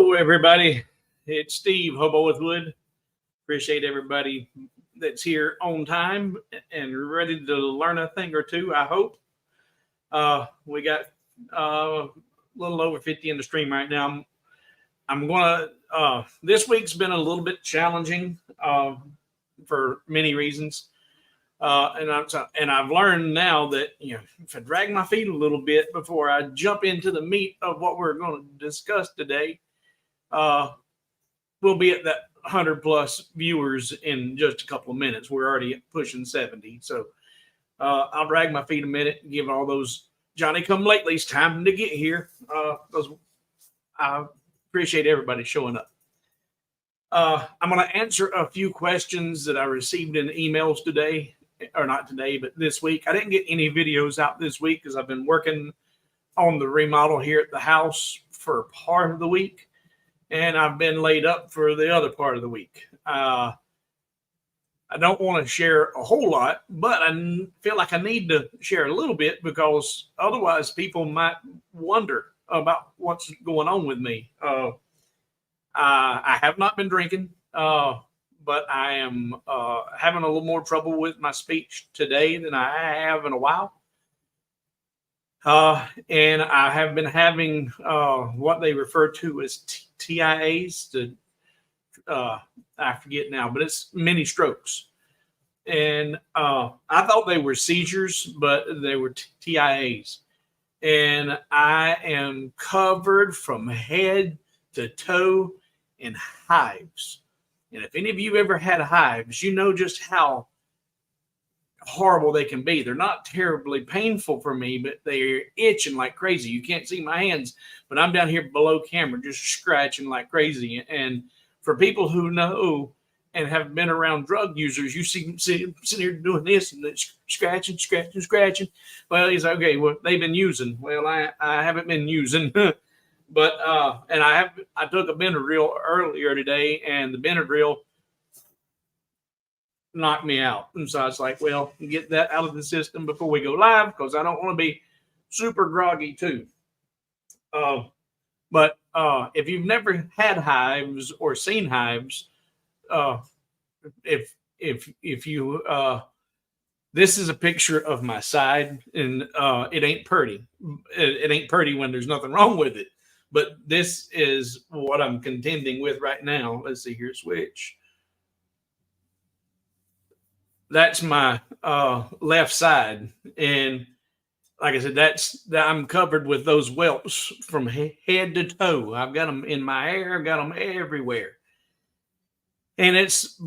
Hello, everybody. It's Steve, Hobo with Wood. Appreciate everybody that's here on time and ready to learn a thing or two, I hope. We got a little over 50 in the stream right now. I'm going to, this week's been a little bit challenging for many reasons. And I've learned now that, if I drag my feet a little bit before I jump into the meat of what we're going to discuss today, we'll be at that 100 plus viewers in just a couple of minutes. We're already pushing 70. So I'll drag my feet a minute and give all those Johnny come latelys time to get here. Because I appreciate everybody showing up. I'm going to answer a few questions that I received in emails today. Or not today, but this week. I didn't get any videos out this week because I've been working on the remodel here at the house for part of the week, and I've been laid up for the other part of the week. I don't want to share a whole lot, but I feel like I need to share a little bit because otherwise people might wonder about what's going on with me. I have not been drinking. But I am having a little more trouble with my speech today than I have in a while. And I have been having what they refer to as TIAs. I forget now, but it's mini strokes. And I thought they were seizures, but they were TIAs. And I am covered from head to toe in hives. And if any of you ever had hives, you know just how horrible they can be. They're not terribly painful for me, but they're itching like crazy. You can't see my hands, but I'm down here below camera just scratching like crazy. And for people who know and have been around drug users, you see sitting here doing this and scratching. Well, he's okay. Well, they've been using. Well, I haven't been using. But and I took a Benadryl earlier today, and the Benadryl knocked me out. And so I was like, well, get that out of the system before we go live because I don't want to be super groggy too. But if you've never had hives or seen hives, if you this is a picture of my side, and it ain't pretty. It ain't pretty when there's nothing wrong with it. But this is what I'm contending with right now. Let's see here, switch. That's my left side. And like I said, I'm covered with those whelps from head to toe. I've got them in my hair. I've got them everywhere. And it's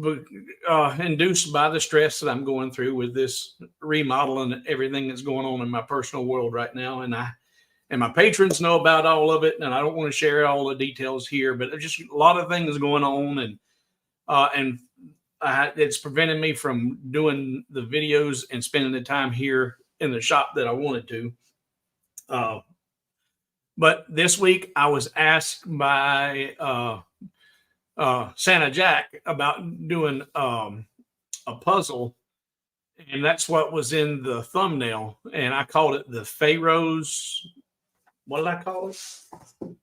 induced by the stress that I'm going through with this remodel and everything that's going on in my personal world right now. And my patrons know about all of it, and I don't want to share all the details here, but there's just a lot of things going on, and it's preventing me from doing the videos and spending the time here in the shop that I wanted to. But this week I was asked by Santa Jack about doing a puzzle, and that's what was in the thumbnail, and I called it the Pharaoh's. What did I call it?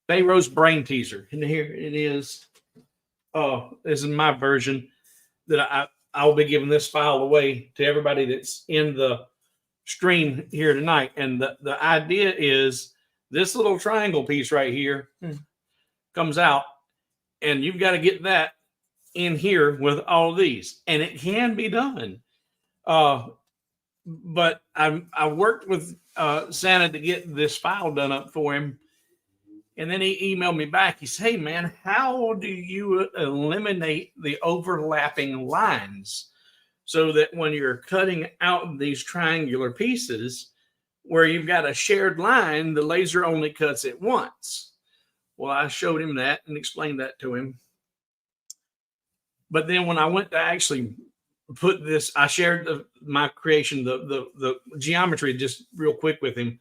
Pharaoh's Brain Teaser. And here it is. This is my version that I'll be giving this file away to everybody that's in the stream here tonight. And the idea is this little triangle piece right here comes out, and you've got to get that in here with all these. And it can be done. But I worked with Santa to get this file done up for him. And then he emailed me back. He said, hey, man, how do you eliminate the overlapping lines so that when you're cutting out these triangular pieces where you've got a shared line, the laser only cuts it once? Well, I showed him that and explained that to him. But then when I went to actually put this, I shared my creation, the geometry just real quick with him.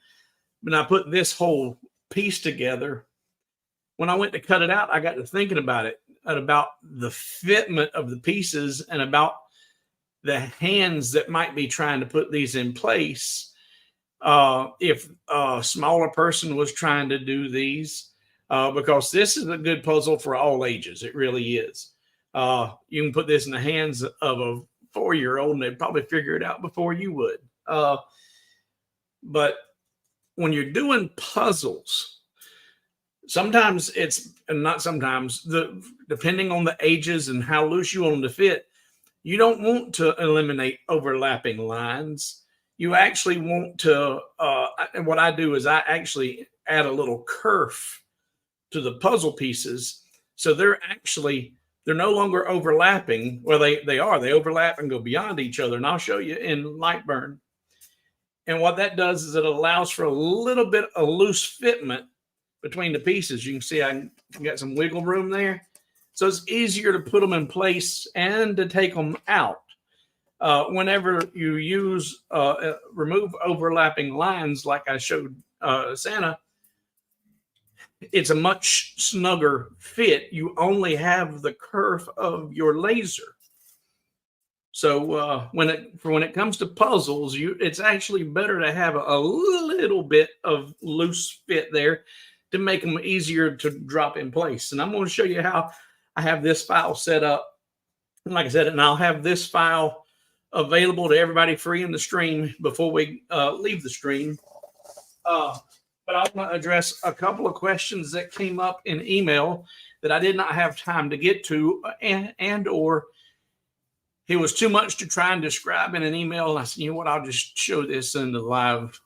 When I put this whole piece together, when I went to cut it out, I got to thinking about it and about the fitment of the pieces and about the hands that might be trying to put these in place. If a smaller person was trying to do these, because this is a good puzzle for all ages. It really is. You can put this in the hands of a 4-year-old and they'd probably figure it out before you would. But when you're doing puzzles, sometimes it's, and not sometimes, depending on the ages and how loose you want them to fit, you don't want to eliminate overlapping lines. You actually want to, and what I do is I actually add a little kerf to the puzzle pieces. So they're no longer overlapping. Well, they overlap and go beyond each other. And I'll show you in LightBurn. And what that does is it allows for a little bit of loose fitment between the pieces. You can see I got some wiggle room there. So it's easier to put them in place and to take them out. Whenever you remove overlapping lines like I showed Santa, it's a much snugger fit. You only have the kerf of your laser. So when it comes to puzzles, it's actually better to have a little bit of loose fit there to make them easier to drop in place. And I'm going to show you how I have this file set up. And like I said, and I'll have this file available to everybody free in the stream before we leave the stream. But I want to address a couple of questions that came up in email that I did not have time to get to, and or it was too much to try and describe in an email. And I said, you know what, I'll just show this in the live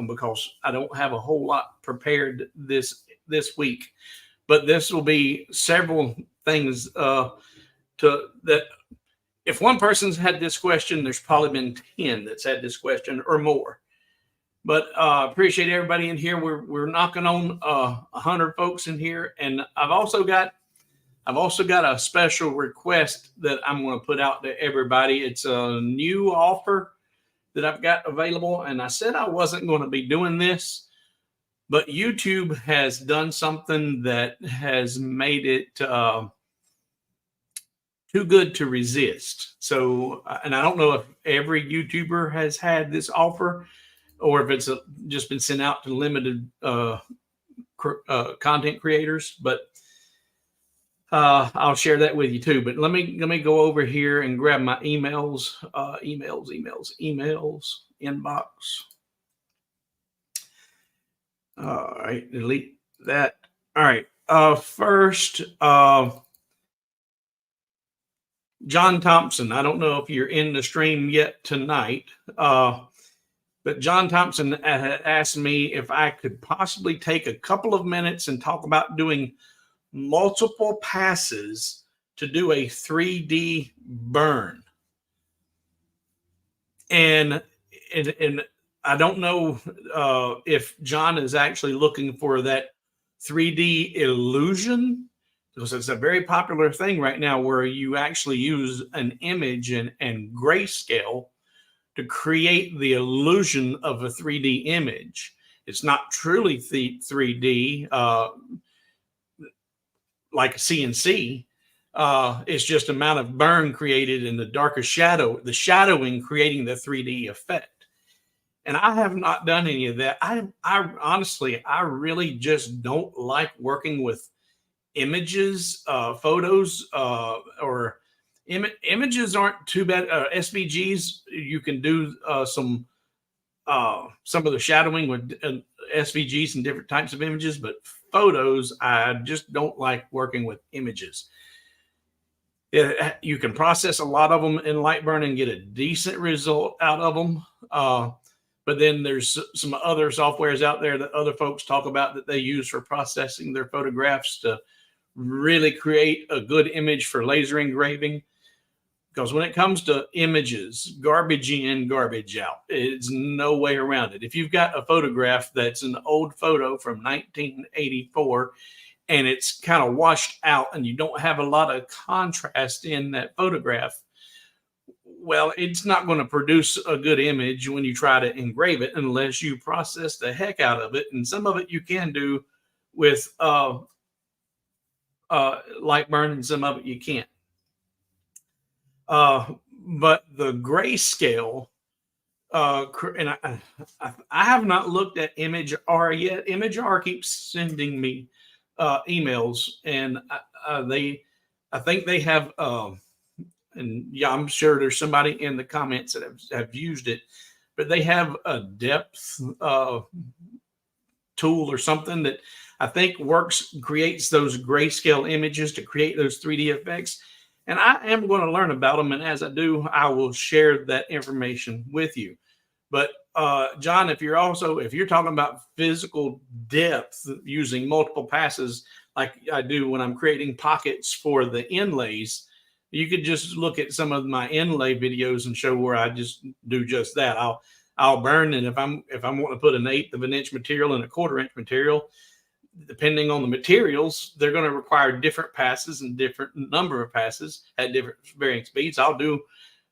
because I don't have a whole lot prepared this week. But this will be several things that if one person's had this question, there's probably been 10 that's had this question or more. But appreciate everybody in here. We're knocking on 100 folks in here, and I've also got a special request that I'm going to put out to everybody. It's a new offer that I've got available, and I said I wasn't going to be doing this, but YouTube has done something that has made it too good to resist. So, and I don't know if every YouTuber has had this offer, or if it's just been sent out to limited content creators, but I'll share that with you too. But let me go over here and grab my emails, inbox. All right, delete that. All right. First, John Thompson. I don't know if you're in the stream yet tonight. But John Thompson had asked me if I could possibly take a couple of minutes and talk about doing multiple passes to do a 3D burn. And I don't know if John is actually looking for that 3D illusion, because it's a very popular thing right now where you actually use an image and grayscale to create the illusion of a 3D image. It's not truly 3D like a CNC. It's just amount of burn created in the darker shadow, the shadowing creating the 3D effect. And I have not done any of that. I honestly, I really just don't like working with images, photos, or images aren't too bad. SVGs, you can do some of the shadowing with SVGs and different types of images, but photos, I just don't like working with images. You can process a lot of them in LightBurn and get a decent result out of them. But then there's some other softwares out there that other folks talk about that they use for processing their photographs to really create a good image for laser engraving. Because when it comes to images, garbage in, garbage out, it's no way around it. If you've got a photograph that's an old photo from 1984 and it's kind of washed out and you don't have a lot of contrast in that photograph, well, it's not going to produce a good image when you try to engrave it unless you process the heck out of it. And some of it you can do with LightBurn, and some of it you can't. But the grayscale, and I have not looked at ImageR yet. ImageR keeps sending me emails, and I think they have, and yeah, I'm sure there's somebody in the comments that have used it, but they have a depth tool or something that I think creates those grayscale images to create those 3D effects. And I am going to learn about them. And as I do, I will share that information with you. But John, if you're talking about physical depth using multiple passes, like I do when I'm creating pockets for the inlays, you could just look at some of my inlay videos and show where I just do just that. I'll burn, and if I'm wanting to put an 1/8 of an inch material and a 1/4 inch material, depending on the materials, they're going to require different passes and different number of passes at different varying speeds. I'll do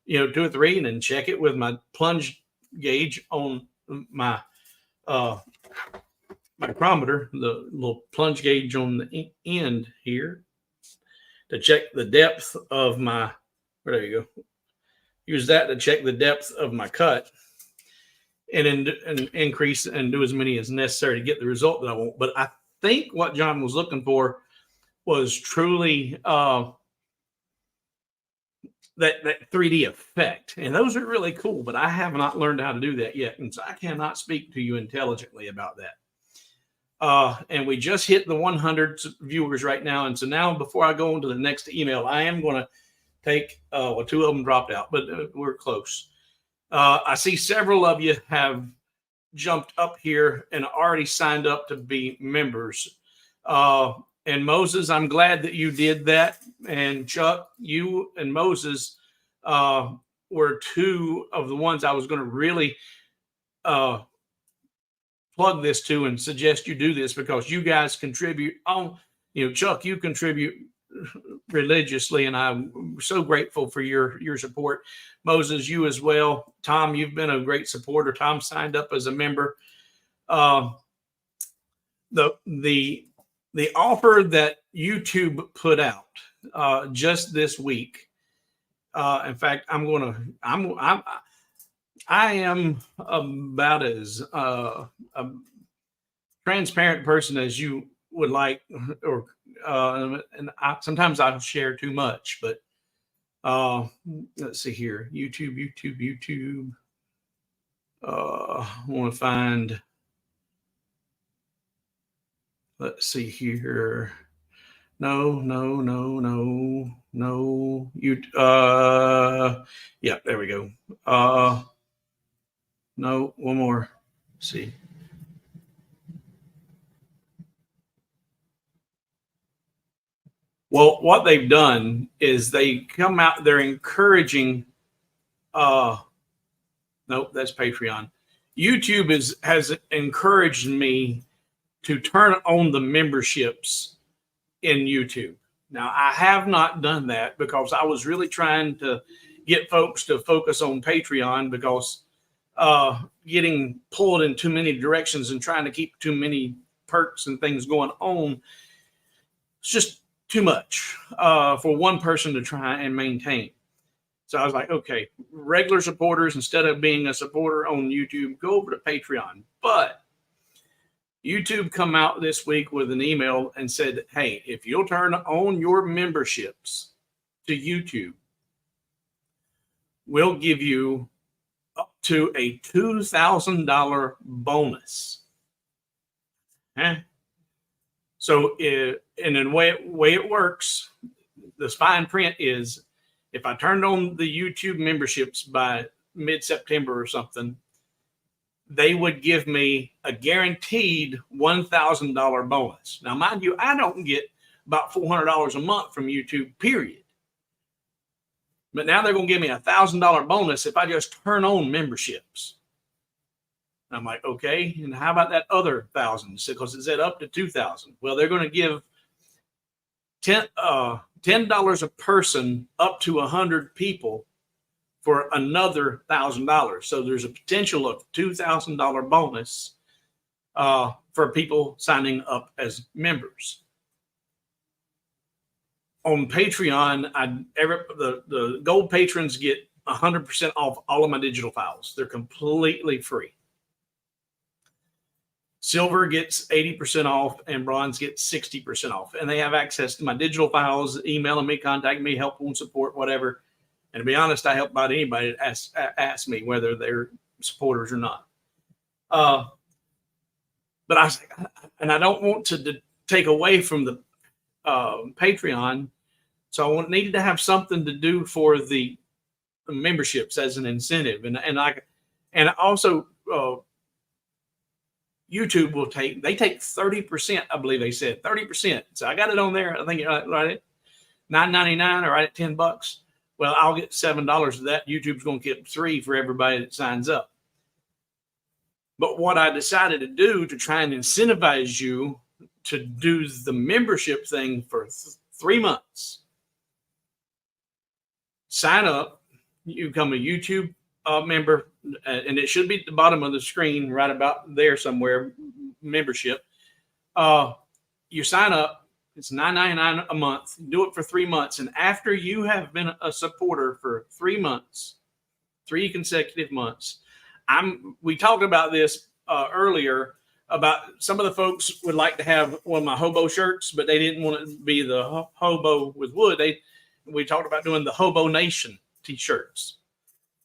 2 or 3 and then check it with my plunge gauge on my micrometer, the little plunge gauge on the end here, to check the depth of my, there you go. Use that to check the depth of my cut, and then increase and do as many as necessary to get the result that I want. But I think what John was looking for was truly that 3D effect. And those are really cool, but I have not learned how to do that yet. And so I cannot speak to you intelligently about that. And we just hit the 100 viewers right now. And so now, before I go on to the next email, I am going to take, 2 of them dropped out, but we're close. I see several of you have jumped up here and already signed up to be members. And Moses, I'm glad that you did that. And Chuck, you and Moses were 2 of the ones I was going to really plug this to and suggest you do this, because you guys contribute on, Chuck, you contribute religiously, and I'm so grateful for your support. Moses, you as well. Tom, you've been a great supporter. Tom signed up as a member. The offer that YouTube put out just this week. In fact, I am about as a transparent person as you would like, or and sometimes I'll share too much, but let's see here. YouTube. I want to find. Let's see here. No. Yeah, there we go. No, one more. Let's see. Well, what they've done is they come out, they're encouraging, nope, that's Patreon. YouTube has encouraged me to turn on the memberships in YouTube. Now, I have not done that because I was really trying to get folks to focus on Patreon, because getting pulled in too many directions and trying to keep too many perks and things going on, it's just too much for one person to try and maintain. So I was like, okay, regular supporters, instead of being a supporter on YouTube, go over to Patreon. But YouTube come out this week with an email and said, hey, if you'll turn on your memberships to YouTube, we'll give you up to a $2,000 bonus. So, and the way it works, the fine print is, if I turned on the YouTube memberships by mid-September or something, they would give me a guaranteed $1,000 bonus. Now, mind you, I don't get about $400 a month from YouTube, period. But now they're going to give me a $1,000 bonus if I just turn on memberships. I'm like, okay, and how about that other $1,000? Because it said up to $2,000. Well, they're going to give $10 a person up to 100 people for another $1,000. So there's a potential of $2,000 bonus for people signing up as members. On Patreon, the gold patrons get 100% off all of my digital files. They're completely free. Silver gets 80% off and bronze gets 60% off. And they have access to my digital files, emailing me, contact me, help and support, whatever. And to be honest, I help about anybody that ask me whether they're supporters or not. But I don't want to take away from the Patreon. So I needed to have something to do for the memberships as an incentive. And also, YouTube will take 30%. I believe they said 30%. So I got it on there. I think right at $9.99 or right at $10. Well, I'll get $7 of that. YouTube's going to get $3 for everybody that signs up. But what I decided to do to try and incentivize you to do the membership thing for 3 months. Sign up. You become a YouTube member, and it should be at the bottom of the screen, right about there somewhere. Membership. You sign up. It's $9.99 a month. Do it for 3 months, and after you have been a supporter for 3 months, 3 consecutive months. We talked about this earlier about some of the folks would like to have one of my Hobo shirts, but they didn't want it to be the Hobo with wood. We talked about doing the Hobo Nation t-shirts.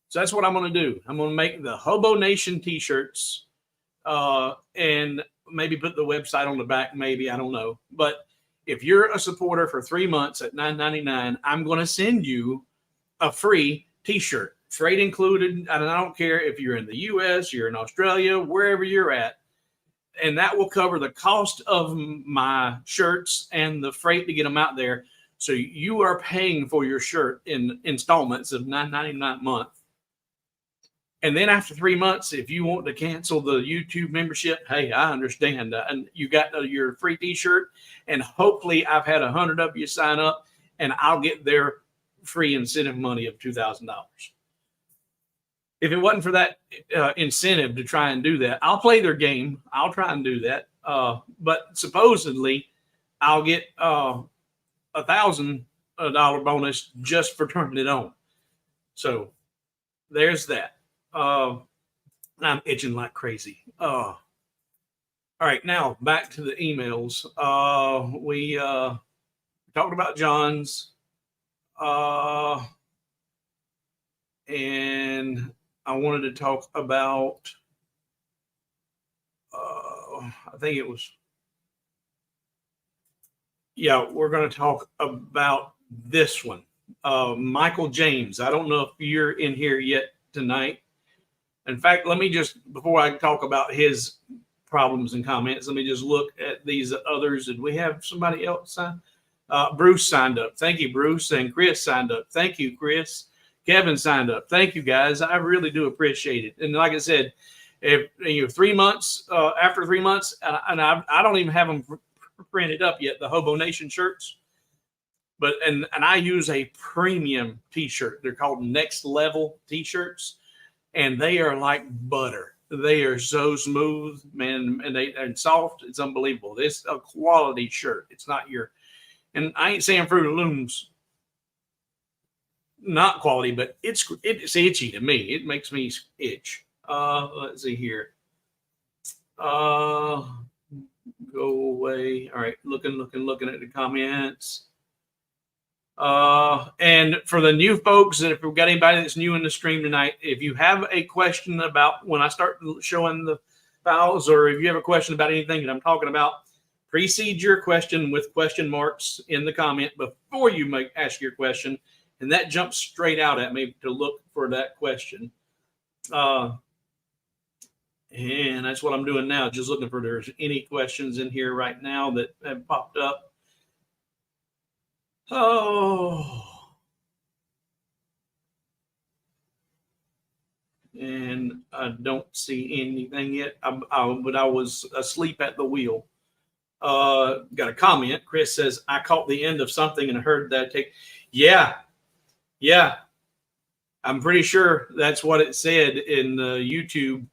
So that's what I'm going to do. I'm going to make the Hobo Nation t-shirts and maybe put the website on the back. Maybe, I don't know. But if you're a supporter for 3 months at $9.99, I'm going to send you a free t-shirt. Freight included, and I don't care if you're in the U.S., you're in Australia, wherever you're at, and that will cover the cost of my shirts and the freight to get them out there. So you are paying for your shirt in installments of $9.99 a month. And then after 3 months, if you want to cancel the YouTube membership, hey, I understand. And you got your free t-shirt, and hopefully I've had 100 of you sign up, and I'll get their free incentive money of $2,000. If it wasn't for that incentive to try and do that, I'll play their game. I'll try and do that. But supposedly, I'll get $1,000 bonus just for turning it on. So there's that. I'm itching like crazy. All right, now back to the emails. We talked about John's, and I wanted to talk about, I think it was, we're going to talk about this one. Michael James. I don't know if you're in here yet tonight. In fact, let me just, before I talk about his problems and comments, let me just look at these others. Did we have somebody else sign? Bruce signed up. Thank you, Bruce. And Chris signed up. Thank you, Chris. Kevin signed up. Thank you, guys. I really do appreciate it. And like I said, if 3 months, after 3 months, and I don't even have them printed up yet, the Hobo Nation shirts. But and I use a premium t-shirt. They're called Next Level t-shirts, and they are like butter. They are so smooth, man, and soft. It's unbelievable. It's a quality shirt. It's not and I ain't saying Fruit of the Loom's not quality, but it's itchy to me. It makes me itch. Let's see here. Go away. All right, looking at the comments. And for the new folks, and if we've got anybody that's new in the stream tonight, if you have a question about when I start showing the files, or if you have a question about anything that I'm talking about, precede your question with question marks in the comment before you ask your question, and that jumps straight out at me to look for that question. And that's what I'm doing now, just looking for there's any questions in here right now that have popped up. Oh. And I don't see anything yet, but I was asleep at the wheel. Got a comment. Chris says, I caught the end of something and heard that take. Yeah. I'm pretty sure that's what it said in YouTube,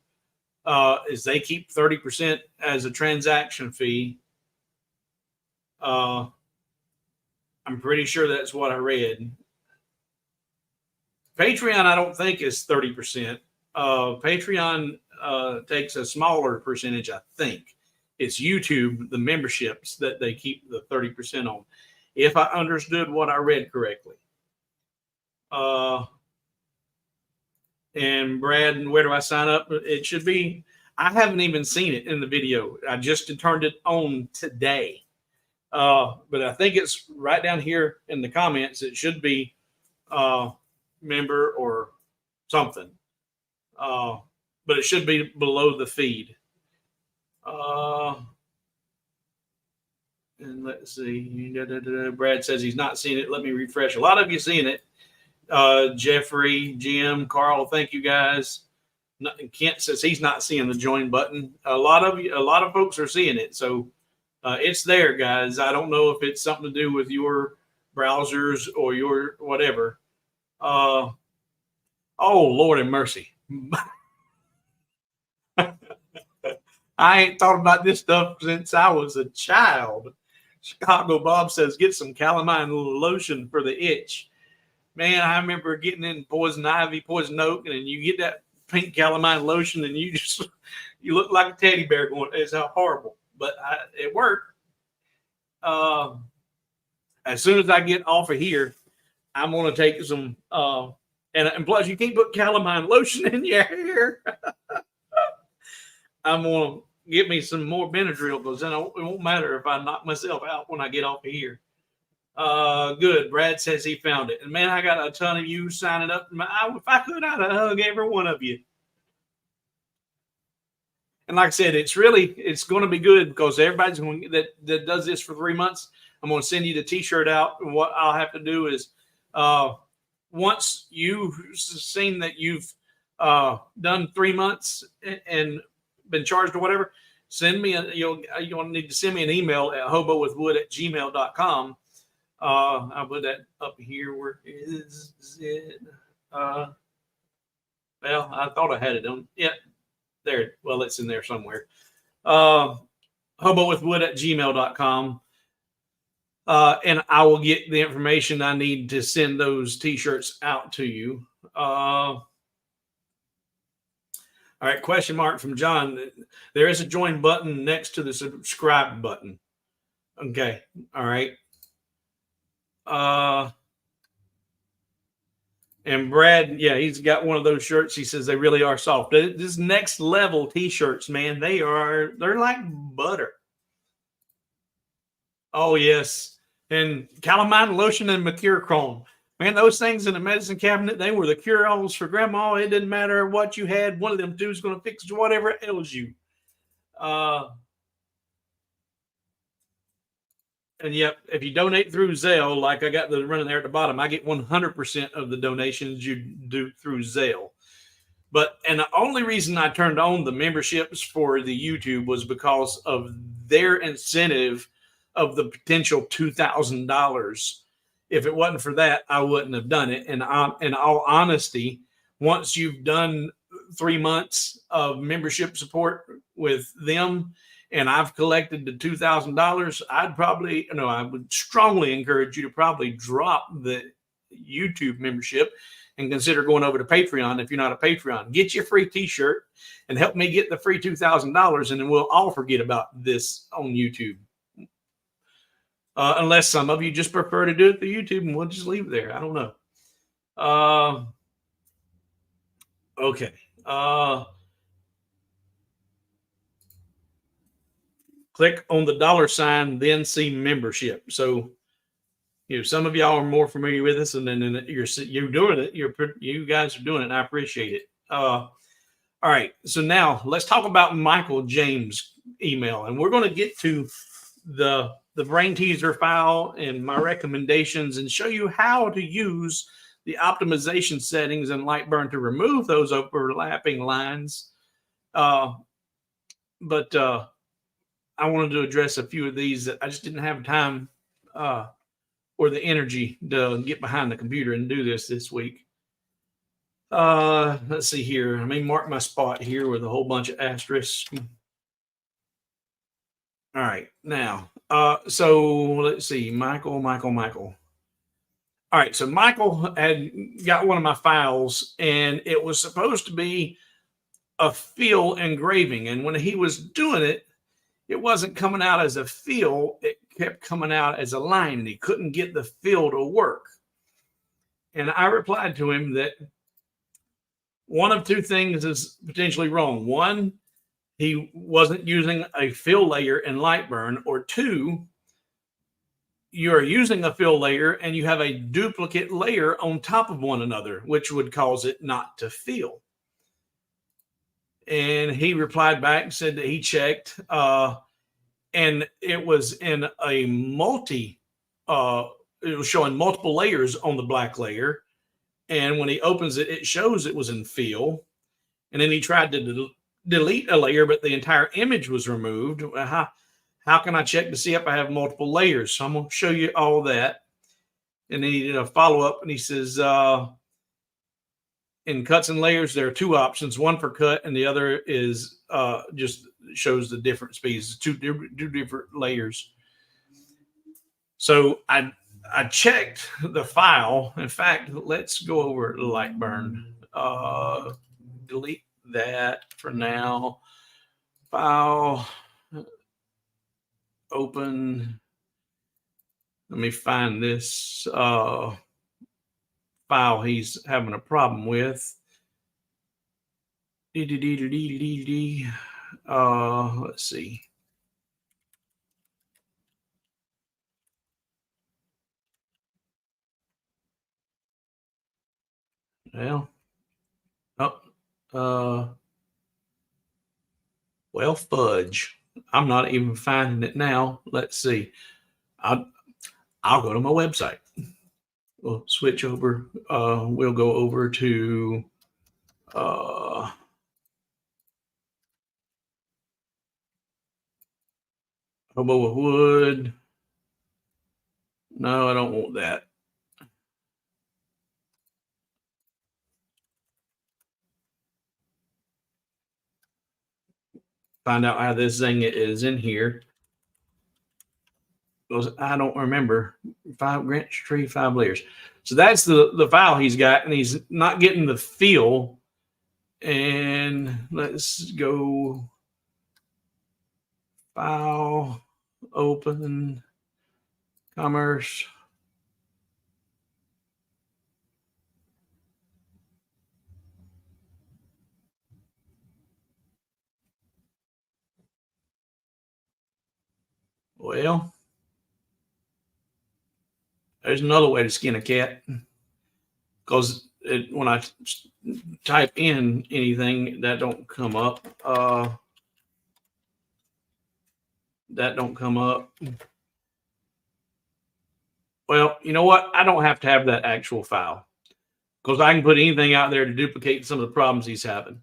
is they keep 30% as a transaction fee. I'm pretty sure that's what I read. Patreon, I don't think is 30%. Patreon takes a smaller percentage, I think. It's YouTube, the memberships that they keep the 30% on. If I understood what I read correctly. And Brad, where do I sign up? It should be, I haven't even seen it in the video. I just turned it on today. But I think it's right down here in the comments. It should be member or something. But it should be below the feed. And let's see. Brad says he's not seen it. Let me refresh. A lot of you seen it. Jeffrey, Jim, Carl, thank you guys. Kent says he's not seeing the join button. A lot of folks are seeing it. So it's there, guys. I don't know if it's something to do with your browsers or your whatever. Oh, Lord have mercy. I ain't thought about this stuff since I was a child. Chicago Bob says, get some calamine lotion for the itch. Man, I remember getting in poison ivy, poison oak, and then you get that pink calamine lotion, and you look like a teddy bear going, it's horrible. But it worked. As soon as I get off of here, I'm going to take some, and plus you can't put calamine lotion in your hair. I'm going to get me some more Benadryl because then it won't matter if I knock myself out when I get off of here. Good. Brad says he found it. And man, I got a ton of you signing up. If I could, I'd hug every one of you. And like I said, it's going to be good because everybody's going that does this for 3 months. I'm going to send you the t-shirt out. And what I'll have to do is, once you've seen that you've done 3 months and been charged or whatever, send me you'll need to send me an email at hobowithwood@gmail.com. I'll put that up here. Where is it? Well, I thought I had it on. Yeah, there. Well, it's in there somewhere. Hobowithwood@gmail.com. And I will get the information I need to send those t-shirts out to you. All right, question mark from John. There is a join button next to the subscribe button. Okay, all right. And Brad, yeah, he's got one of those shirts. He says they really are soft. This next level t-shirts, man, they're like butter. Oh, yes. And calamine lotion and mercurochrome. Man, those things in the medicine cabinet, they were the cure-alls for grandma. It didn't matter what you had. One of them two is going to fix whatever ails you. And yep, if you donate through Zelle, like I got the running there at the bottom, I get 100% of the donations you do through Zelle. And the only reason I turned on the memberships for the YouTube was because of their incentive of the potential $2,000. If it wasn't for that, I wouldn't have done it. And in all honesty, once you've done 3 months of membership support with them, and I've collected the $2,000, I would strongly encourage you to probably drop the YouTube membership and consider going over to Patreon if you're not a Patreon. Get your free t-shirt and help me get the free $2,000, and then we'll all forget about this on YouTube. Unless some of you just prefer to do it through YouTube, and we'll just leave it there. I don't know. Okay. Click on the $sign, then see membership. So, some of y'all are more familiar with this, and then you're doing it. You guys are doing it, and I appreciate it. All right. So now let's talk about Michael James' email, and we're going to get to the brain teaser file and my recommendations and show you how to use the optimization settings in LightBurn to remove those overlapping lines. But I wanted to address a few of these that I just didn't have time or the energy to get behind the computer and do this week. Let's see here. Let me mark my spot here with a whole bunch of asterisks. All right, now, so let's see, Michael. All right, so Michael had got one of my files, and it was supposed to be a fill engraving. And when he was doing it, it wasn't coming out as a fill. It kept coming out as a line, and he couldn't get the fill to work. And I replied to him that one of two things is potentially wrong. One, he wasn't using a fill layer in LightBurn, or two, you're using a fill layer and you have a duplicate layer on top of one another, which would cause it not to fill. And he replied back and said that he checked, and it was in a it was showing multiple layers on the black layer. And when he opens it, it shows it was in fill. And then he tried to delete a layer, but the entire image was removed. How can I check to see if I have multiple layers? So I'm going to show you all that. And then he did a follow-up, and he says, in cuts and layers, there are two options, one for cut, and the other is just shows the different speeds, two different layers. So I checked the file. In fact, let's go over to LightBurn. Delete that for now. File, open. Let me find this file he's having a problem with. Let's see. Well, well, fudge. I'm not even finding it now. Let's see. I'll go to my website. We'll switch over. We'll go over to Hobo with wood. No, I don't want that. Find out how this thing is in here. Because I don't remember. 5 branch tree, 5 layers. So that's the file he's got, and he's not getting the feel. And let's go file, open, commerce. Well, there's another way to skin a cat, because when I type in anything, that don't come up. That don't come up. Well, you know what? I don't have to have that actual file, because I can put anything out there to duplicate some of the problems he's having.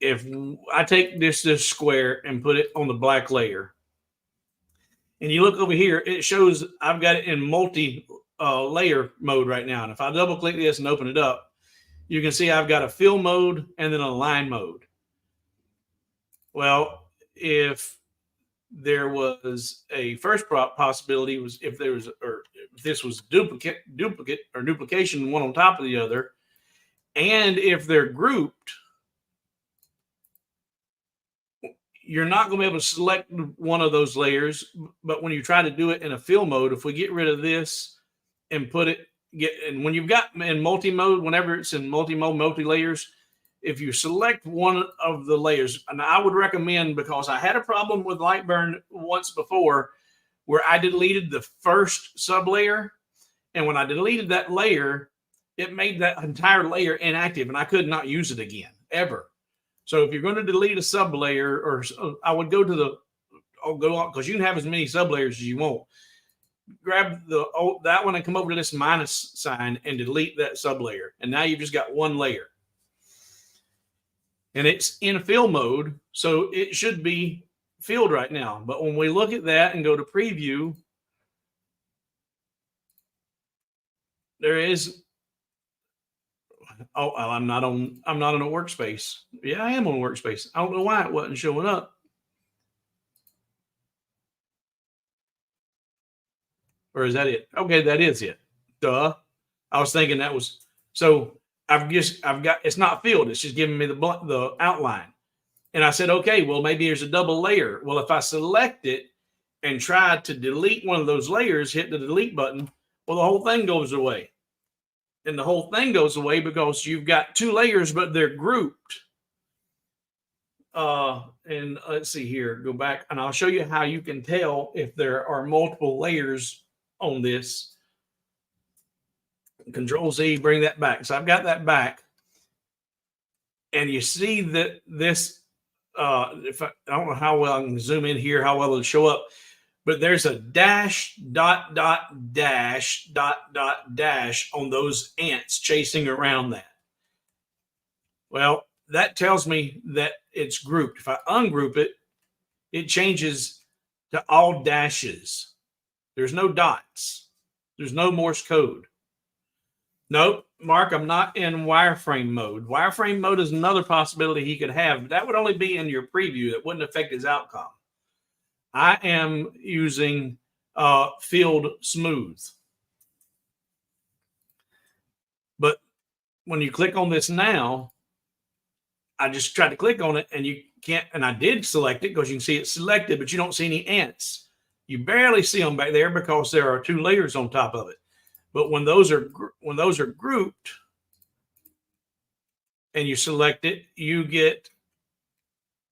If I take this square and put it on the black layer, and you look over here, it shows I've got it in multi layer mode right now. And if I double click this and open it up, you can see I've got a fill mode and then a line mode. Well, if there was a first possibility, was if there was, or if this was duplicate or duplication, one on top of the other, and if they're grouped, you're not going to be able to select one of those layers. But when you try to do it in a fill mode, if we get rid of this and put it, and when you've got in multi-mode, whenever it's in multi-mode, multi-layers, if you select one of the layers, and I would recommend, because I had a problem with LightBurn once before where I deleted the first sublayer, and when I deleted that layer, it made that entire layer inactive, and I could not use it again, ever. So if you're going to delete a sublayer, or I would go to because you can have as many sublayers as you want. Grab that one and come over to this minus sign and delete that sublayer. And now you've just got one layer. And it's in fill mode, so it should be filled right now. But when we look at that and go to preview, there is, oh, I'm not on a workspace. Yeah, I am on a workspace. I don't know why it wasn't showing up. Or is that it? Okay, that is it. Duh. I was thinking that was, so I've got, it's not filled. It's just giving me the outline. And I said, okay, well, maybe there's a double layer. Well, if I select it and try to delete one of those layers, hit the delete button, well, the whole thing goes away. And the whole thing goes away because you've got 2 layers, but they're grouped. And let's see here, go back, and I'll show you how you can tell if there are multiple layers on this. Control Z, bring that back. So I've got that back. And you see that this, if I don't know how well I can zoom in here, how well it'll show up, but there's a dash, dot, dot, dash, dot, dot, dash on those ants chasing around that. Well, that tells me that it's grouped. If I ungroup it, it changes to all dashes. There's no dots. There's no Morse code. Nope, Mark, I'm not in wireframe mode. Wireframe mode is another possibility he could have, but that would only be in your preview. That wouldn't affect his outcome. I am using field smooth. But when you click on this now, I just tried to click on it and you can't, and I did select it because you can see it's selected, but you don't see any ants. You barely see them back there because there are 2 layers on top of it. But when those are grouped and you select it, you get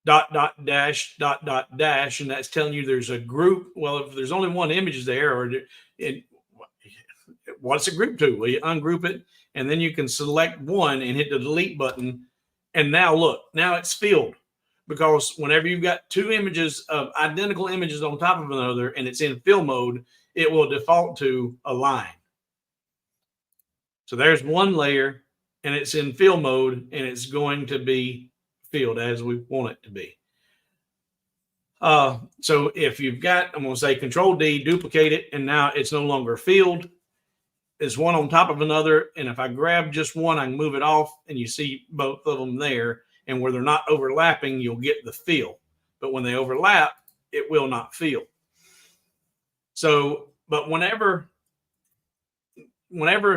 dot, dot, dash, dot, dot, dash, and that's telling you there's a group. Well, if there's only one image there, or what's a group to? Well, you ungroup it, and then you can select one and hit the delete button. And now look, now it's filled, because whenever you've got 2 images of identical images on top of another and it's in fill mode, it will default to a line. So there's one layer and it's in fill mode and it's going to be filled as we want it to be. So if you've got, I'm going to say Control D, duplicate it, and now it's no longer filled. It's one on top of another, and if I grab just one, I can move it off, and you see both of them there. And where they're not overlapping, you'll get the fill. But when they overlap, it will not fill. So, but whenever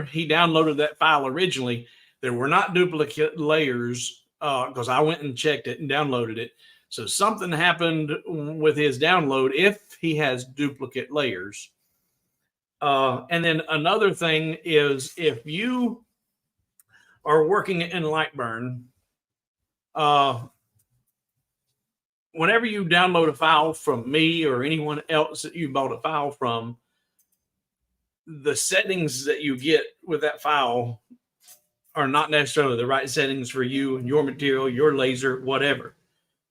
he downloaded that file originally, there were not duplicate layers because I went and checked it and downloaded it. So something happened with his download if he has duplicate layers. And then another thing is, if you are working in LightBurn, whenever you download a file from me or anyone else that you bought a file from, the settings that you get with that file are not necessarily the right settings for you and your material, your laser, whatever.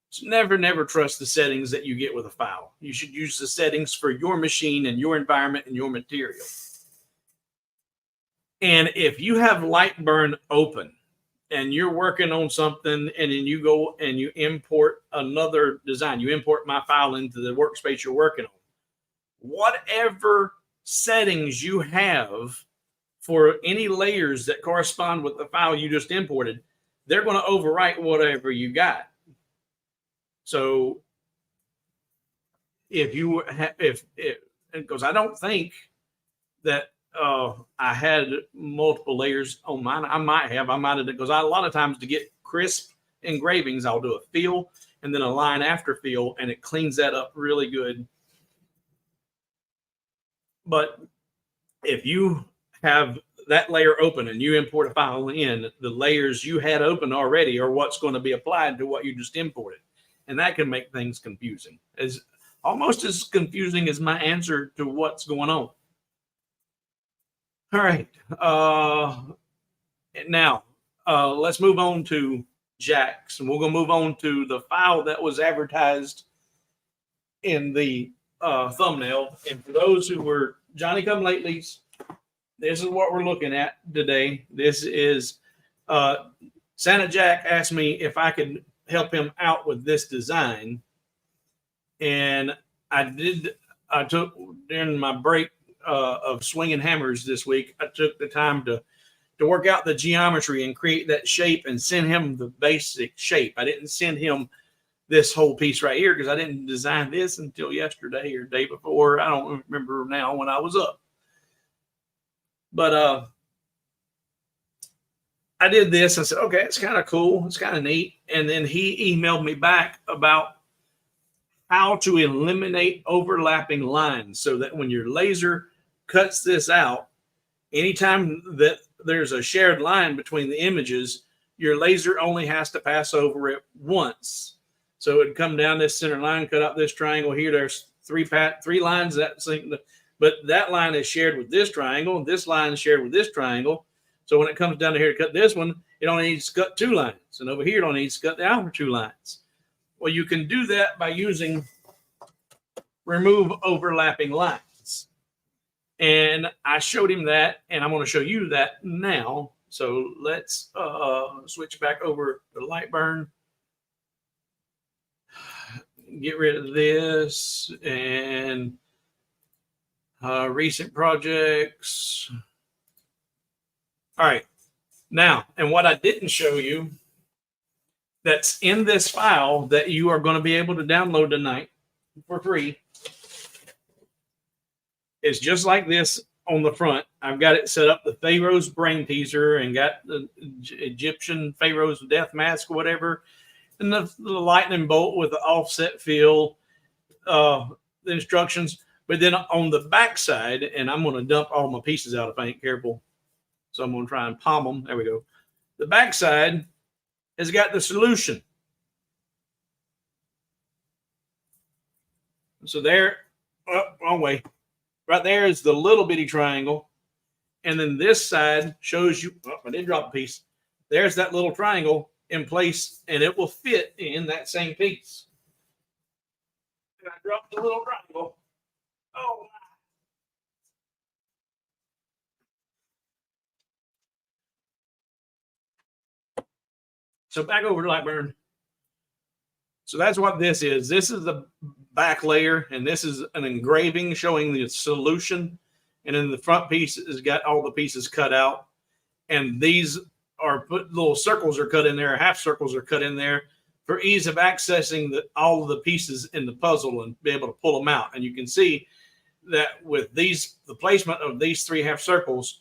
So never trust the settings that you get with a file. You should use the settings for your machine and your environment and your material. And if you have LightBurn open and you're working on something and then you go and you import another design, you import my file into the workspace you're working on, whatever settings you have for any layers that correspond with the file you just imported, they're going to overwrite whatever you got. So if you because I don't think that I had multiple layers on mine. I might have, because a lot of times to get crisp engravings, I'll do a fill and then a line after fill, and it cleans that up really good. But if you have that layer open and you import a file in, the layers you had open already are what's going to be applied to what you just imported. And that can make things confusing. As almost as confusing as my answer to what's going on. All right. Now, let's move on to jacks. And we're going to move on to the file that was advertised in the thumbnail. And for those who were Johnny-come-latelys, this is what we're looking at today. This is Santa Jack asked me if I could help him out with this design. And I took, during my break of swinging hammers this week, I took the time to work out the geometry and create that shape and send him the basic shape. I didn't send him this whole piece right here because I didn't design this until yesterday or day before. I don't remember now when I was up. But I did this. I said, okay, it's kind of cool. It's kind of neat. And then he emailed me back about how to eliminate overlapping lines so that when your laser cuts this out, anytime that there's a shared line between the images, your laser only has to pass over it once. So it'd come down this center line, cut out this triangle here. There's three lines that sync, but that line is shared with this triangle, and this line is shared with this triangle. So when it comes down to here to cut this one, it only needs to cut 2 lines. And over here, it only needs to cut the outer 2 lines. Well, you can do that by using remove overlapping lines. And I showed him that, and I'm going to show you that now. So let's switch back over to LightBurn. Get rid of this and recent projects. All right. Now, and what I didn't show you that's in this file that you are going to be able to download tonight for free is just like this on the front. I've got it set up the Pharaoh's brain teaser and got the Egyptian Pharaoh's death mask or whatever, and the lightning bolt with the offset fill, the instructions. But then on the back side, and I'm going to dump all my pieces out if I ain't careful. So I'm going to try and palm them. There we go. The back side has got the solution. So there, wrong way. Right there is the little bitty triangle. And then this side shows you, I did drop a piece. There's that little triangle in place, and it will fit in that same piece. And I dropped the little triangle. Oh, my. So back over to LightBurn. So that's what this is. This is the back layer, and this is an engraving showing the solution. And then the front piece has got all the pieces cut out. And these are put, little circles are cut in there, half circles are cut in there for ease of accessing all of the pieces in the puzzle and be able to pull them out. And you can see that with these, the placement of these 3 half circles,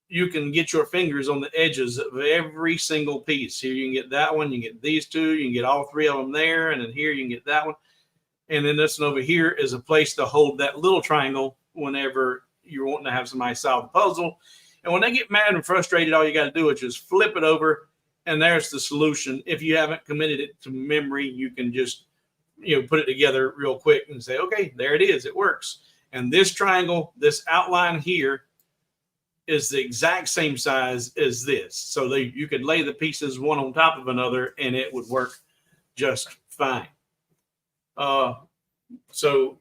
you can get your fingers on the edges of every single piece. Here you can get that one, you can get these 2, you can get all 3 of them there, and then here you can get that one. And then this one over here is a place to hold that little triangle whenever you're wanting to have somebody solve the puzzle. And when they get mad and frustrated, all you got to do is just flip it over, and there's the solution. If you haven't committed it to memory, you can just, put it together real quick and say, okay, there it is. It works. And this triangle, this outline here, is the exact same size as this. So you could lay the pieces one on top of another, and it would work just fine. So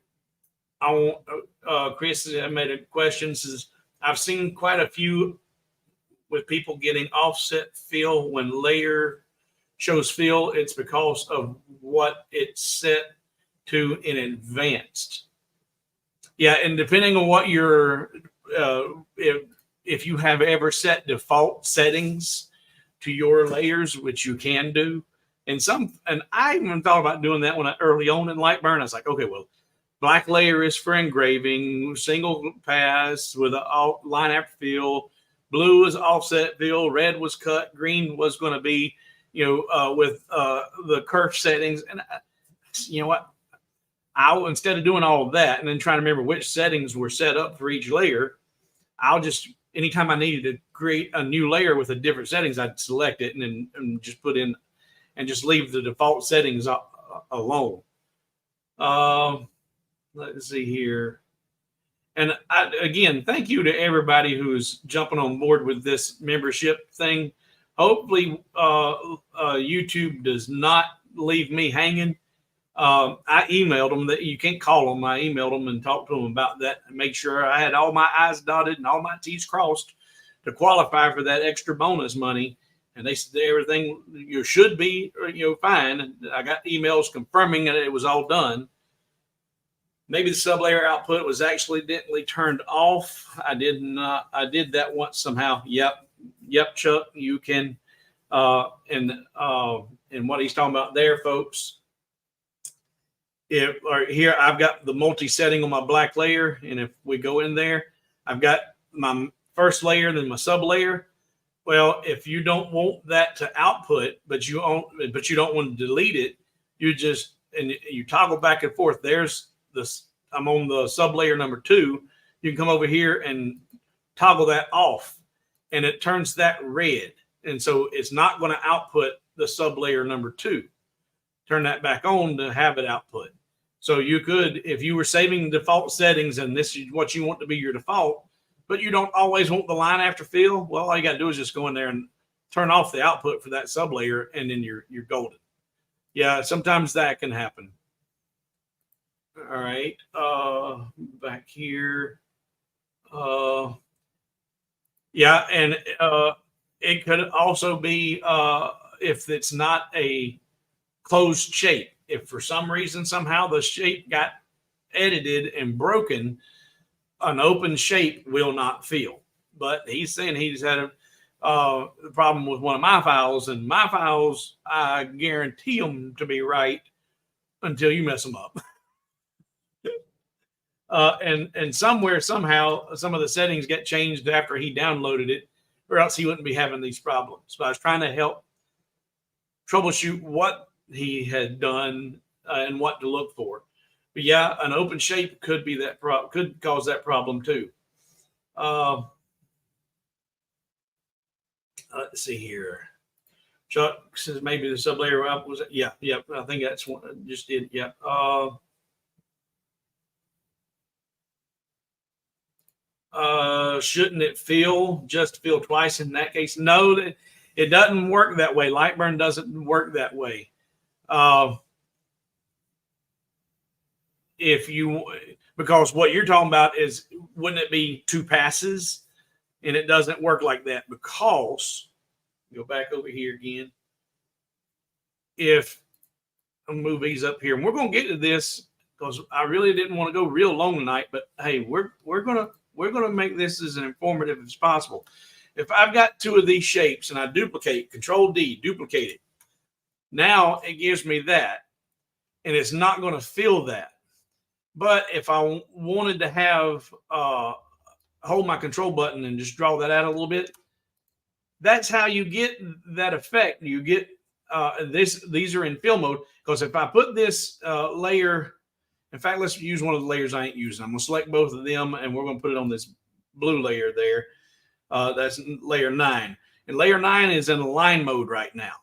I want, Chris made a question, says, I've seen quite a few with people getting offset fill when layer shows fill. It's because of what it's set to in advanced. Yeah, and depending on what your, if you have ever set default settings to your layers, which you can do, and I even thought about doing that when early on in LightBurn. I was like, okay, well, black layer is for engraving, single pass with a line after fill. Blue is offset fill. Red was cut. Green was going to be, with the curve settings. And you know what? Instead of doing all of that and then trying to remember which settings were set up for each layer, I'll just, anytime I needed to create a new layer with a different settings, I'd select it and just put in and just leave the default settings alone. Let's see here. And again, thank you to everybody who's jumping on board with this membership thing. Hopefully, YouTube does not leave me hanging. I emailed them that you can't call them. I emailed them and talked to them about that and make sure I had all my I's dotted and all my T's crossed to qualify for that extra bonus money. And they said everything you should be, fine. I got emails confirming that it was all done. Maybe the sublayer output was accidentally turned off. I did that once somehow. Yep, Chuck, you can. And what he's talking about there, folks. Here I've got the multi-setting on my black layer, and if we go in there, I've got my first layer, then my sub layer. Well, if you don't want that to output, but you don't want to delete it, you just and you toggle back and forth. There's this. I'm on the sub layer number 2. You can come over here and toggle that off, and it turns that red, and so it's not going to output the sub layer number 2. Turn that back on to have it output. So you could, if you were saving default settings and this is what you want to be your default, but you don't always want the line after fill, well, all you got to do is just go in there and turn off the output for that sub layer, and then you're golden. Yeah, sometimes that can happen. All right, back here. Yeah, and it could also be if it's not a closed shape. If for some reason somehow the shape got edited and broken, an open shape will not fill. But he's saying he's had a problem with one of my files, and my files, I guarantee them to be right until you mess them up. And somewhere, somehow, some of the settings get changed after he downloaded it, or else he wouldn't be having these problems. So I was trying to help troubleshoot what he had done and what to look for. But yeah, an open shape could be that could cause that problem too. Let's see here. Chuck says maybe the sub layer up was yeah. I think that's what I just did. Yeah. Shouldn't it fill twice in that case? No, it doesn't work that way. LightBurn doesn't work that way. Because what you're talking about is, wouldn't it be 2 passes? And it doesn't work like that, because go back over here again. If I'll move these up here, and we're going to get to this because I really didn't want to go real long tonight, but hey, we're gonna make this as informative as possible. If I've got 2 of these shapes and I duplicate, Control D, duplicate it. Now it gives me that, and it's not going to fill that. But if I wanted to have hold my control button and just draw that out a little bit, that's how you get that effect. You get these are in fill mode, because if I put this layer, in fact, let's use one of the layers I ain't using. I'm going to select both of them, and we're going to put it on this blue layer there. That's layer 9. And layer 9 is in line mode right now.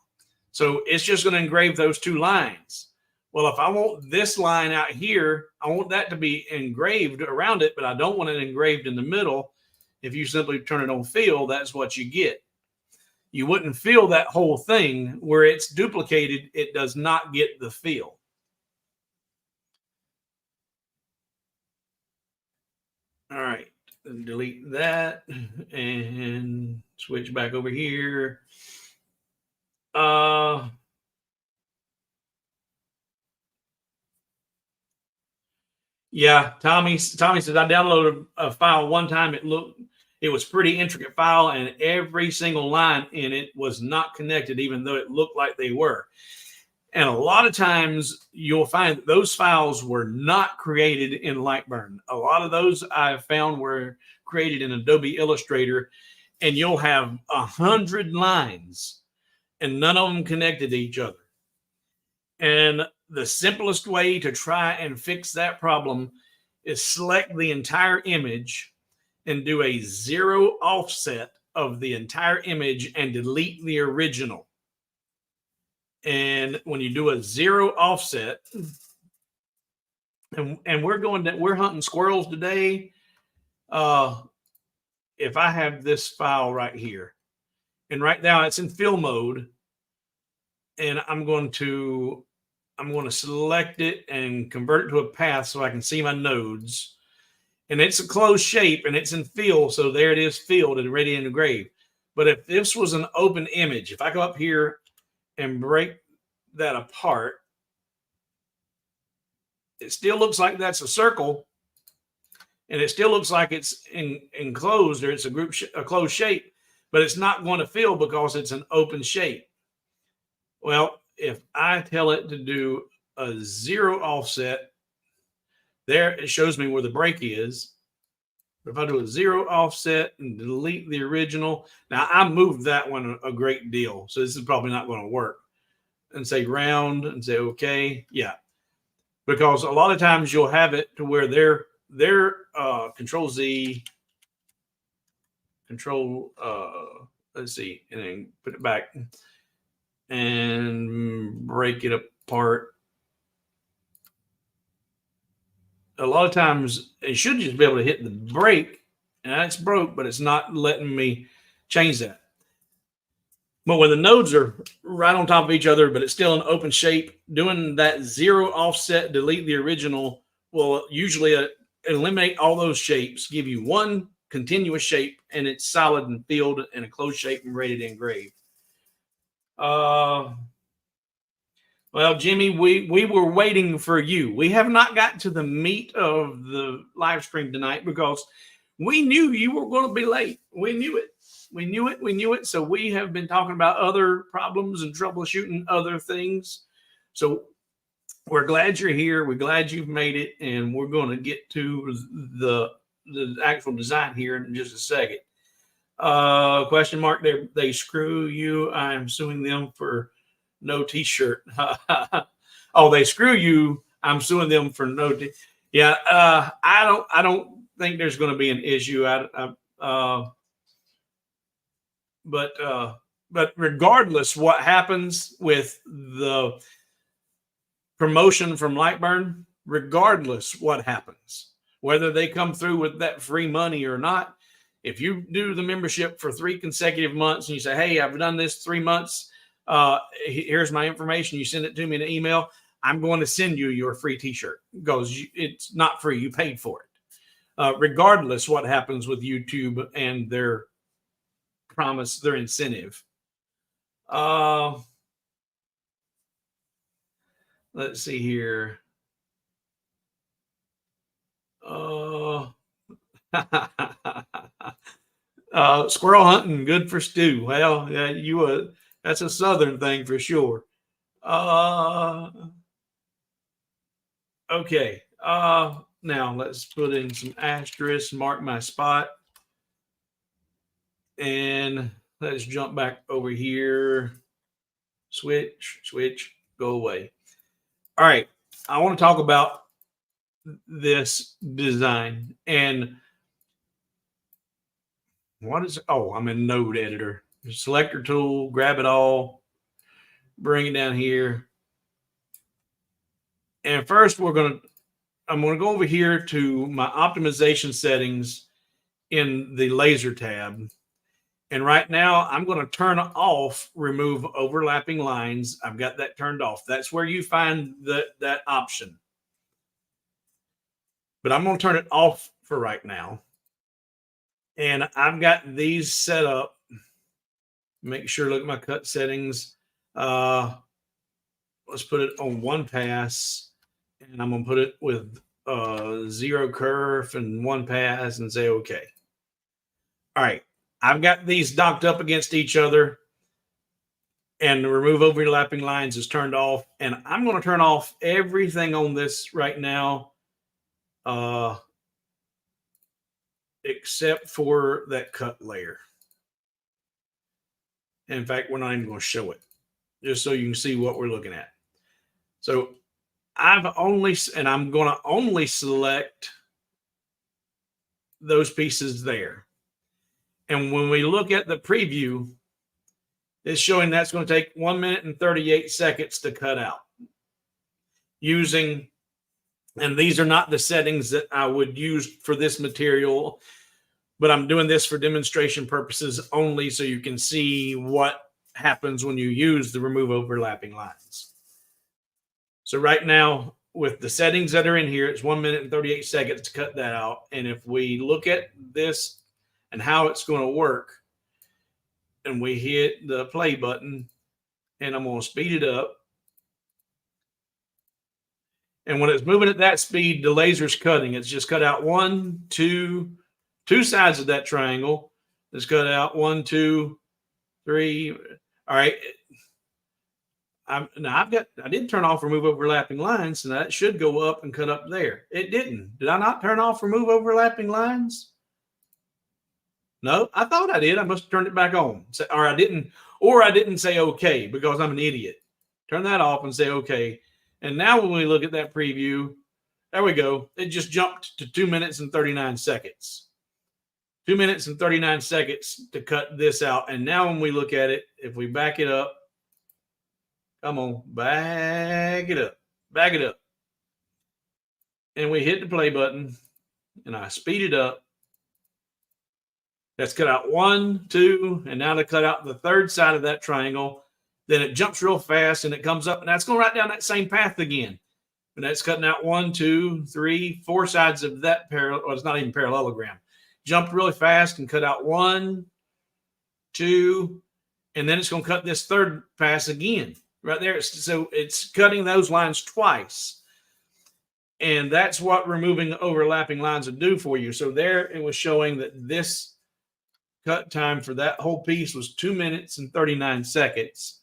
So it's just going to engrave those 2 lines. Well, if I want this line out here, I want that to be engraved around it, but I don't want it engraved in the middle. If you simply turn it on fill, that's what you get. You wouldn't fill that whole thing. Where it's duplicated, it does not get the fill. All right, delete that and switch back over here. Yeah, Tommy says I downloaded a file one time. It was pretty intricate file, and every single line in it was not connected, even though it looked like they were. And a lot of times you'll find that those files were not created in LightBurn. A lot of those I've found were created in Adobe Illustrator, and you'll have 100 lines and none of them connected to each other. And the simplest way to try and fix that problem is select the entire image and do a 0 offset of the entire image and delete the original. And when you do a 0 offset, and we're hunting squirrels today. If I have this file right here, and right now it's in fill mode, and I'm going to select it and convert it to a path so I can see my nodes. And it's a closed shape and it's in fill, so there it is, filled and ready to engrave. But if this was an open image, if I go up here and break that apart, it still looks like that's a circle, and it still looks like it's enclosed, or it's a closed shape, but it's not going to fill because it's an open shape. Well, if I tell it to do a 0 offset, there it shows me where the break is. If I do a 0 offset and delete the original, now I moved that one a great deal, so this is probably not going to work. And say round and say okay, yeah, because a lot of times you'll have it to where they're Control Z, Control let's see, and then put it back and break it apart. A lot of times it should just be able to hit the break, and that's broke, but it's not letting me change that. But when the nodes are right on top of each other, but it's still an open shape, doing that 0 offset, delete the original, will usually eliminate all those shapes, give you one continuous shape, and it's solid and filled in a closed shape and ready to engrave. Well, Jimmy, we were waiting for you. We have not gotten to the meat of the live stream tonight because we knew you were going to be late. We knew it. We knew it. We knew it. So we have been talking about other problems and troubleshooting other things. So we're glad you're here. We're glad you've made it. And we're going to get to the actual design here in just a second. Question mark. They screw you. I'm suing them for no t-shirt. Oh, they screw you. I'm suing them for no t. Yeah. I don't think there's going to be an issue. But regardless what happens with the promotion from LightBurn, regardless what happens, whether they come through with that free money or not, if you do the membership for 3 consecutive months and you say, hey, I've done this 3 months, here's my information, you send it to me in an email, I'm going to send you your free t-shirt because it's not free, you paid for it. Regardless what happens with YouTube and their promise, their incentive. Let's see here. Squirrel hunting, good for stew. Well, yeah, that's a Southern thing for sure. Okay. Now let's put in some asterisks, mark my spot. And let's jump back over here. Switch, go away. All right. I want to talk about this design. And what is, oh, I'm in node editor. Selector tool, grab it all, bring it down here. And first I'm going to go over here to my optimization settings in the laser tab. And right now I'm going to turn off remove overlapping lines. I've got that turned off. That's where you find that option. But I'm going to turn it off for right now. And I've got these set up. Make sure, look at my cut settings. Let's put it on 1 pass. And I'm going to put it with 0 kerf and 1 pass and say, okay. All right. I've got these docked up against each other, and the remove overlapping lines is turned off. And I'm going to turn off everything on this right now, except for that cut layer. In fact, we're not even going to show it, just so you can see what we're looking at. So I'm going to only select those pieces there. And when we look at the preview, it's showing that's going to take 1 minute and 38 seconds to cut out using, and these are not the settings that I would use for this material, but I'm doing this for demonstration purposes only so you can see what happens when you use the remove overlapping lines. So right now, with the settings that are in here, it's 1 minute and 38 seconds to cut that out. And if we look at this and how it's going to work, and we hit the play button, and I'm going to speed it up. And when it's moving at that speed, the laser's cutting. It's just cut out two sides of that triangle. It's cut out 1, 2, 3. All right. I did turn off remove overlapping lines, and that should go up and cut up there. It didn't. Did I not turn off remove overlapping lines? No, I thought I did. I must have turned it back on. Or I didn't say okay because I'm an idiot. Turn that off and say okay. And now when we look at that preview, there we go. It just jumped to 2 minutes and 39 seconds. 2 minutes and 39 seconds to cut this out. And now when we look at it, if we back it up, come on, back it up, and we hit the play button, and I speed it up. That's cut out 1, 2, and now to cut out the third side of that triangle. Then it jumps real fast, and it comes up, and that's going right down that same path again. And that's cutting out 1, 2, 3, 4 sides of that parallel. Well, it's not even parallelogram. Jumped really fast and cut out 1, 2, and then it's going to cut this third pass again right there. So it's cutting those lines twice. And that's what removing overlapping lines would do for you. So there it was showing that this cut time for that whole piece was 2 minutes and 39 seconds.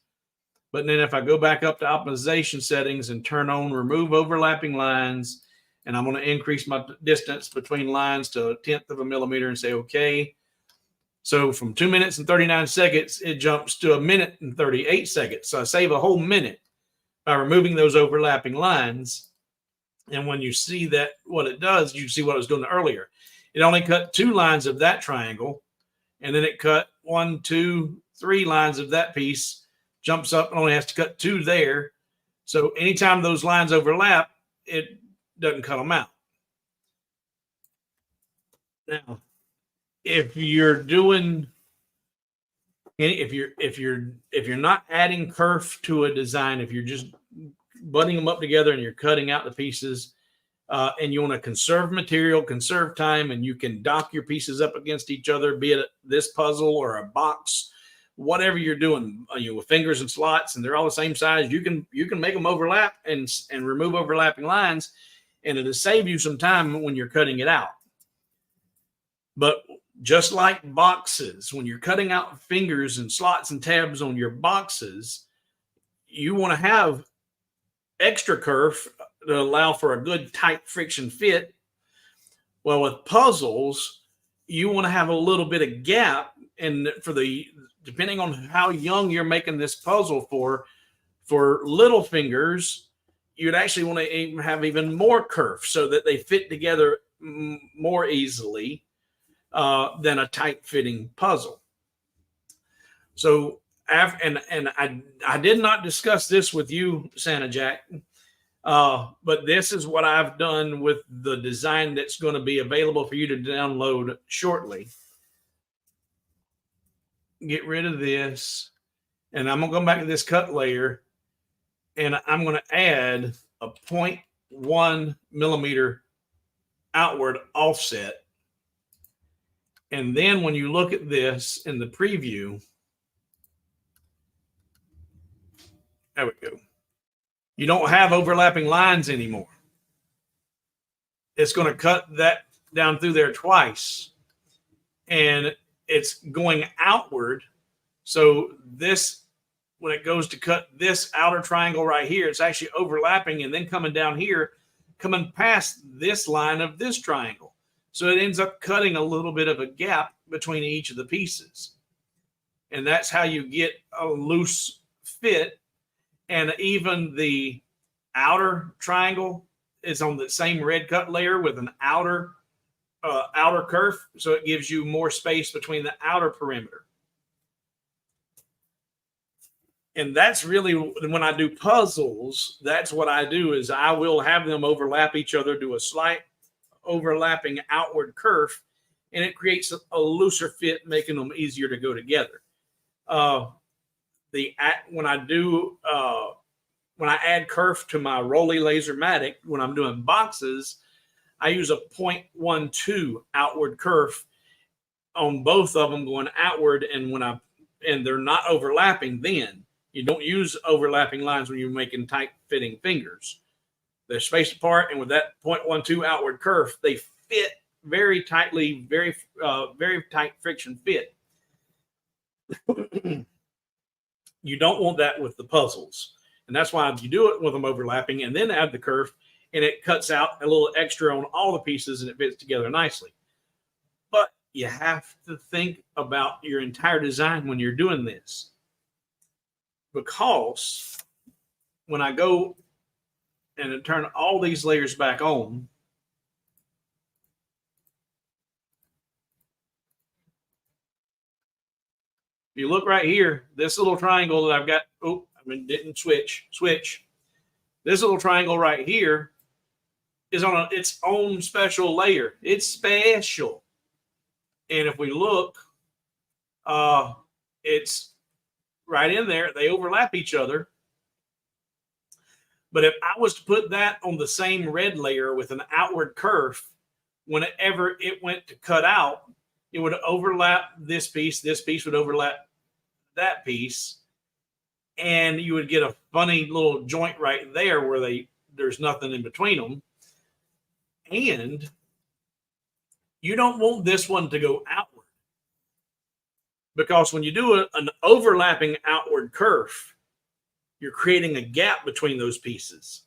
But then if I go back up to optimization settings and turn on remove overlapping lines, and I'm going to increase my distance between lines to 1/10 of a millimeter and say, okay. So from 2 minutes and 39 seconds, it jumps to 1 minute and 38 seconds. So I save a whole minute by removing those overlapping lines. And when you see that, what it does, you see what I was doing earlier. It only cut 2 lines of that triangle, and then it cut 1, 2, 3 lines of that piece, jumps up and only has to cut 2 there. So anytime those lines overlap, it doesn't cut them out. Now, if you're not adding kerf to a design, if you're just butting them up together and you're cutting out the pieces, and you want to conserve material, conserve time, and you can dock your pieces up against each other, be it this puzzle or a box, whatever you're doing, with fingers and slots, and they're all the same size, you can make them overlap and remove overlapping lines, and it'll save you some time when you're cutting it out. But just like boxes, when you're cutting out fingers and slots and tabs on your boxes, you want to have extra kerf to allow for a good tight friction fit. Well, with puzzles, you want to have a little bit of gap, and depending on how young you're making this puzzle for little fingers, you'd actually want to have even more kerf so that they fit together more easily than a tight fitting puzzle. So, and I did not discuss this with you, Santa Jack, but this is what I've done with the design that's going to be available for you to download shortly. Get rid of this, and I'm going to go back to this cut layer, and I'm going to add a 0.1 millimeter outward offset. And then when you look at this in the preview, there we go. You don't have overlapping lines anymore. It's going to cut that down through there twice, and it's going outward. So this, when it goes to cut this outer triangle right here, it's actually overlapping and then coming down here, coming past this line of this triangle. So it ends up cutting a little bit of a gap between each of the pieces. And that's how you get a loose fit. And even the outer triangle is on the same red cut layer with an outer kerf. So it gives you more space between the outer perimeter. And that's really, when I do puzzles, that's what I do, is I will have them overlap each other, do a slight overlapping outward kerf, and it creates a looser fit, making them easier to go together. When I add kerf to my Rolly Lasermatic, when I'm doing boxes, I use a 0.12 outward kerf on both of them going outward, and they're not overlapping. Then you don't use overlapping lines when you're making tight fitting fingers. They're spaced apart, and with that 0.12 outward kerf, they fit very tightly, very tight friction fit. You don't want that with the puzzles, and that's why you do it with them overlapping and then add the kerf, and it cuts out a little extra on all the pieces and it fits together nicely. But you have to think about your entire design when you're doing this. Because when I go and turn all these layers back on, if you look right here, this little triangle that I've got, didn't switch. This little triangle right here is on its own special layer. It's special. And if we look, it's right in there. They overlap each other. But if I was to put that on the same red layer with an outward kerf, whenever it went to cut out, it would overlap this piece would overlap that piece, and you would get a funny little joint right there where there's nothing in between them. And you don't want this one to go outward, because when you do an overlapping outward kerf, you're creating a gap between those pieces.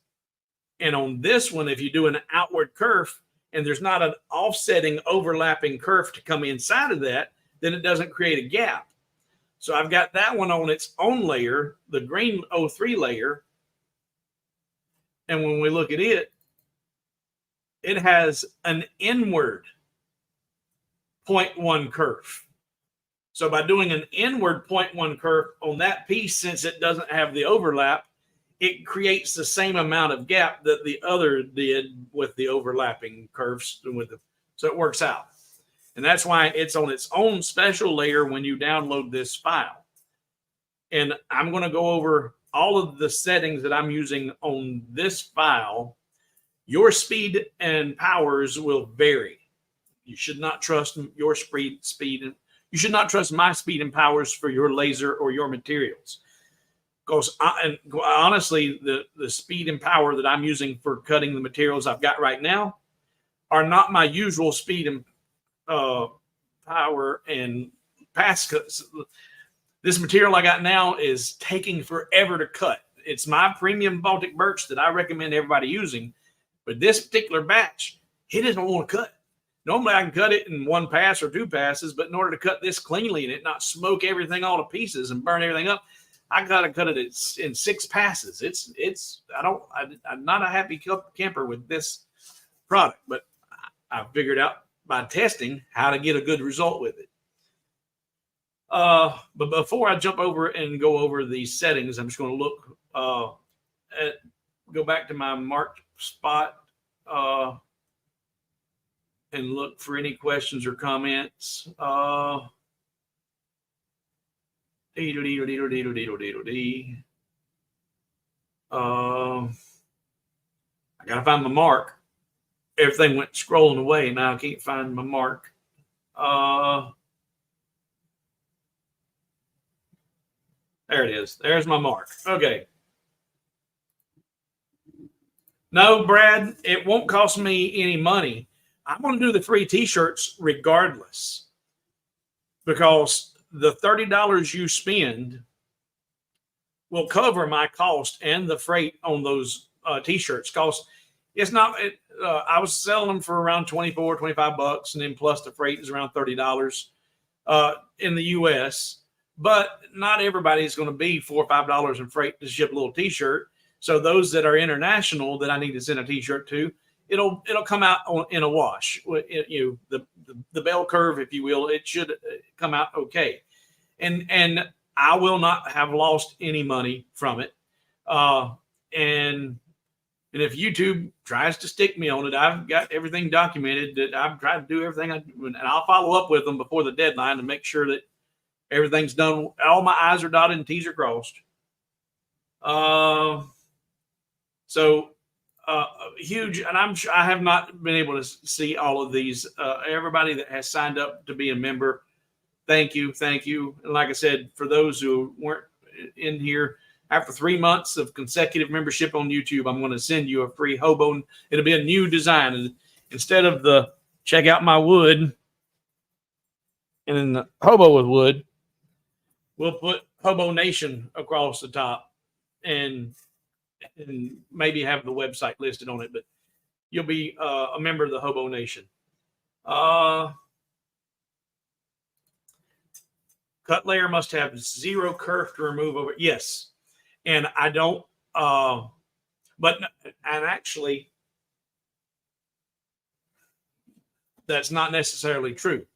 And on this one, if you do an outward kerf and there's not an offsetting overlapping kerf to come inside of that, then it doesn't create a gap. So I've got that one on its own layer, the green 03 layer. And when we look at it, it has an inward 0.1 kerf. So by doing an inward 0.1 kerf on that piece, since it doesn't have the overlap, it creates the same amount of gap that the other did with the overlapping kerfs. So it works out. And that's why it's on its own special layer when you download this file. And I'm going to go over all of the settings that I'm using on this file. Your speed and powers will vary. You should not trust your speed. You should not trust my speed and powers for your laser or your materials. Because honestly, the speed and power that I'm using for cutting the materials I've got right now are not my usual speed and power and pass cuts. This material I got now is taking forever to cut. It's my premium Baltic birch that I recommend everybody using. But this particular batch, it doesn't want to cut. Normally I can cut it in one pass or two passes, but in order to cut this cleanly and it not smoke everything all to pieces and burn everything up, I got to cut it in 6 passes. I'm not a happy camper with this product, but I figured out by testing how to get a good result with it. But before I jump over and go over these settings, I'm just going to look go back to my marked spot and look for any questions or comments. I gotta find my mark. Everything went scrolling away. Now I can't find my mark. There it is. There's my mark. Okay. No, Brad, it won't cost me any money. I'm going to do the free t-shirts regardless, because the $30 you spend will cover my cost and the freight on those t-shirts. Because it's not, I was selling them for around 24, 25 bucks, and then plus the freight is around $30 in the US. But not everybody's going to be $4 or $5 in freight to ship a little t-shirt. So those that are international that I need to send a t-shirt to, it'll come out in a wash. The bell curve, if you will, it should come out okay. And I will not have lost any money from it. And if YouTube tries to stick me on it, I've got everything documented that I've tried to do everything and I'll follow up with them before the deadline to make sure that everything's done. All my I's are dotted and T's are crossed. Huge, and I have not been able to see all of these. Everybody that has signed up to be a member, thank you. And like I said, for those who weren't in here, after 3 months of consecutive membership on YouTube, I'm going to send you a free Hobo. It'll be a new design, and instead of the check out my wood and then the Hobo with wood, we'll put Hobo Nation across the top and maybe have the website listed on it, but you'll be a member of the Hobo Nation. cut layer must have 0 kerf to remove over. Yes. And I don't, and actually, that's not necessarily true.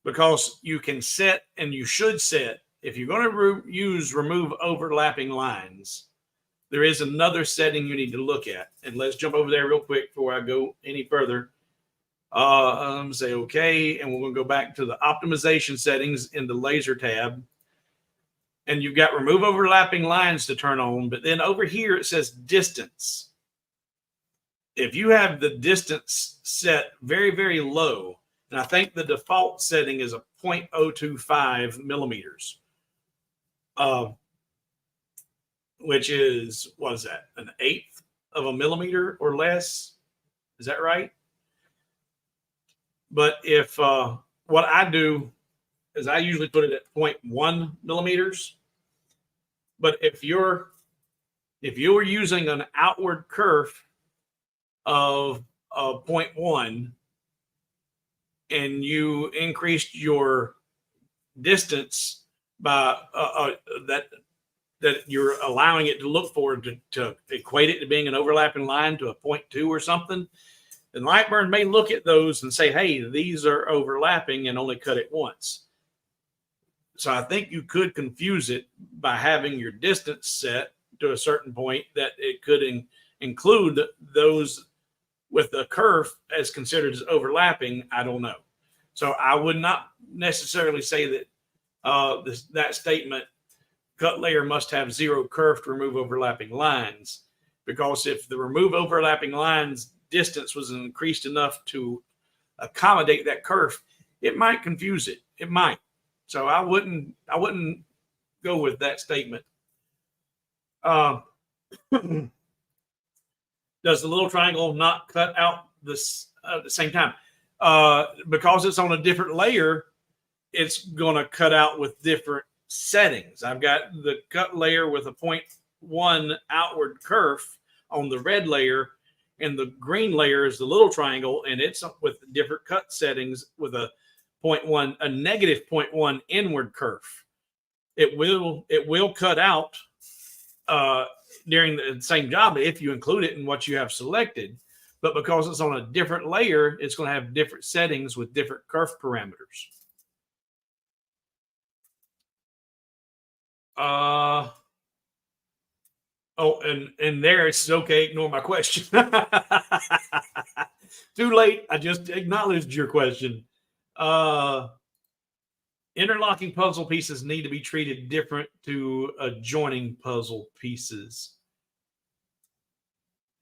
Because you can set, and you should set, if you're going to use remove overlapping lines, there is another setting you need to look at. And let's jump over there real quick before I go any further. Say okay, and we're going to go back to the optimization settings in the laser tab. And you've got remove overlapping lines to turn on, but then over here it says distance. If you have the distance set very, very low, and I think the default setting is a 0.025 millimeters, which is, what is that, an eighth of a millimeter or less? Is that right? But if what I do is I usually put it at 0.1 millimeters. But if you're using an outward kerf of 0.1 and you increased your distance by that you're allowing it to look for to equate it to being an overlapping line to a 0.2 or something, then LightBurn may look at those and say, hey, these are overlapping, and only cut it once. So I think you could confuse it by having your distance set to a certain point that it could include those with the kerf as considered as overlapping. I don't know. So I would not necessarily say that that statement, cut layer must have 0 kerf to remove overlapping lines, because if the remove overlapping lines distance was increased enough to accommodate that kerf, it might confuse it. It might. So I wouldn't go with that statement. Does the little triangle not cut out this at the same time? Because it's on a different layer, it's going to cut out with different settings. I've got the cut layer with a 0.1 outward kerf on the red layer, and the green layer is the little triangle, and it's with different cut settings with a negative 0.1 inward kerf. It will cut out during the same job if you include it in what you have selected, but because it's on a different layer, it's going to have different settings with different kerf parameters. And there it's okay. Ignore my question. Too late. I just acknowledged your question. Interlocking puzzle pieces need to be treated different to adjoining puzzle pieces.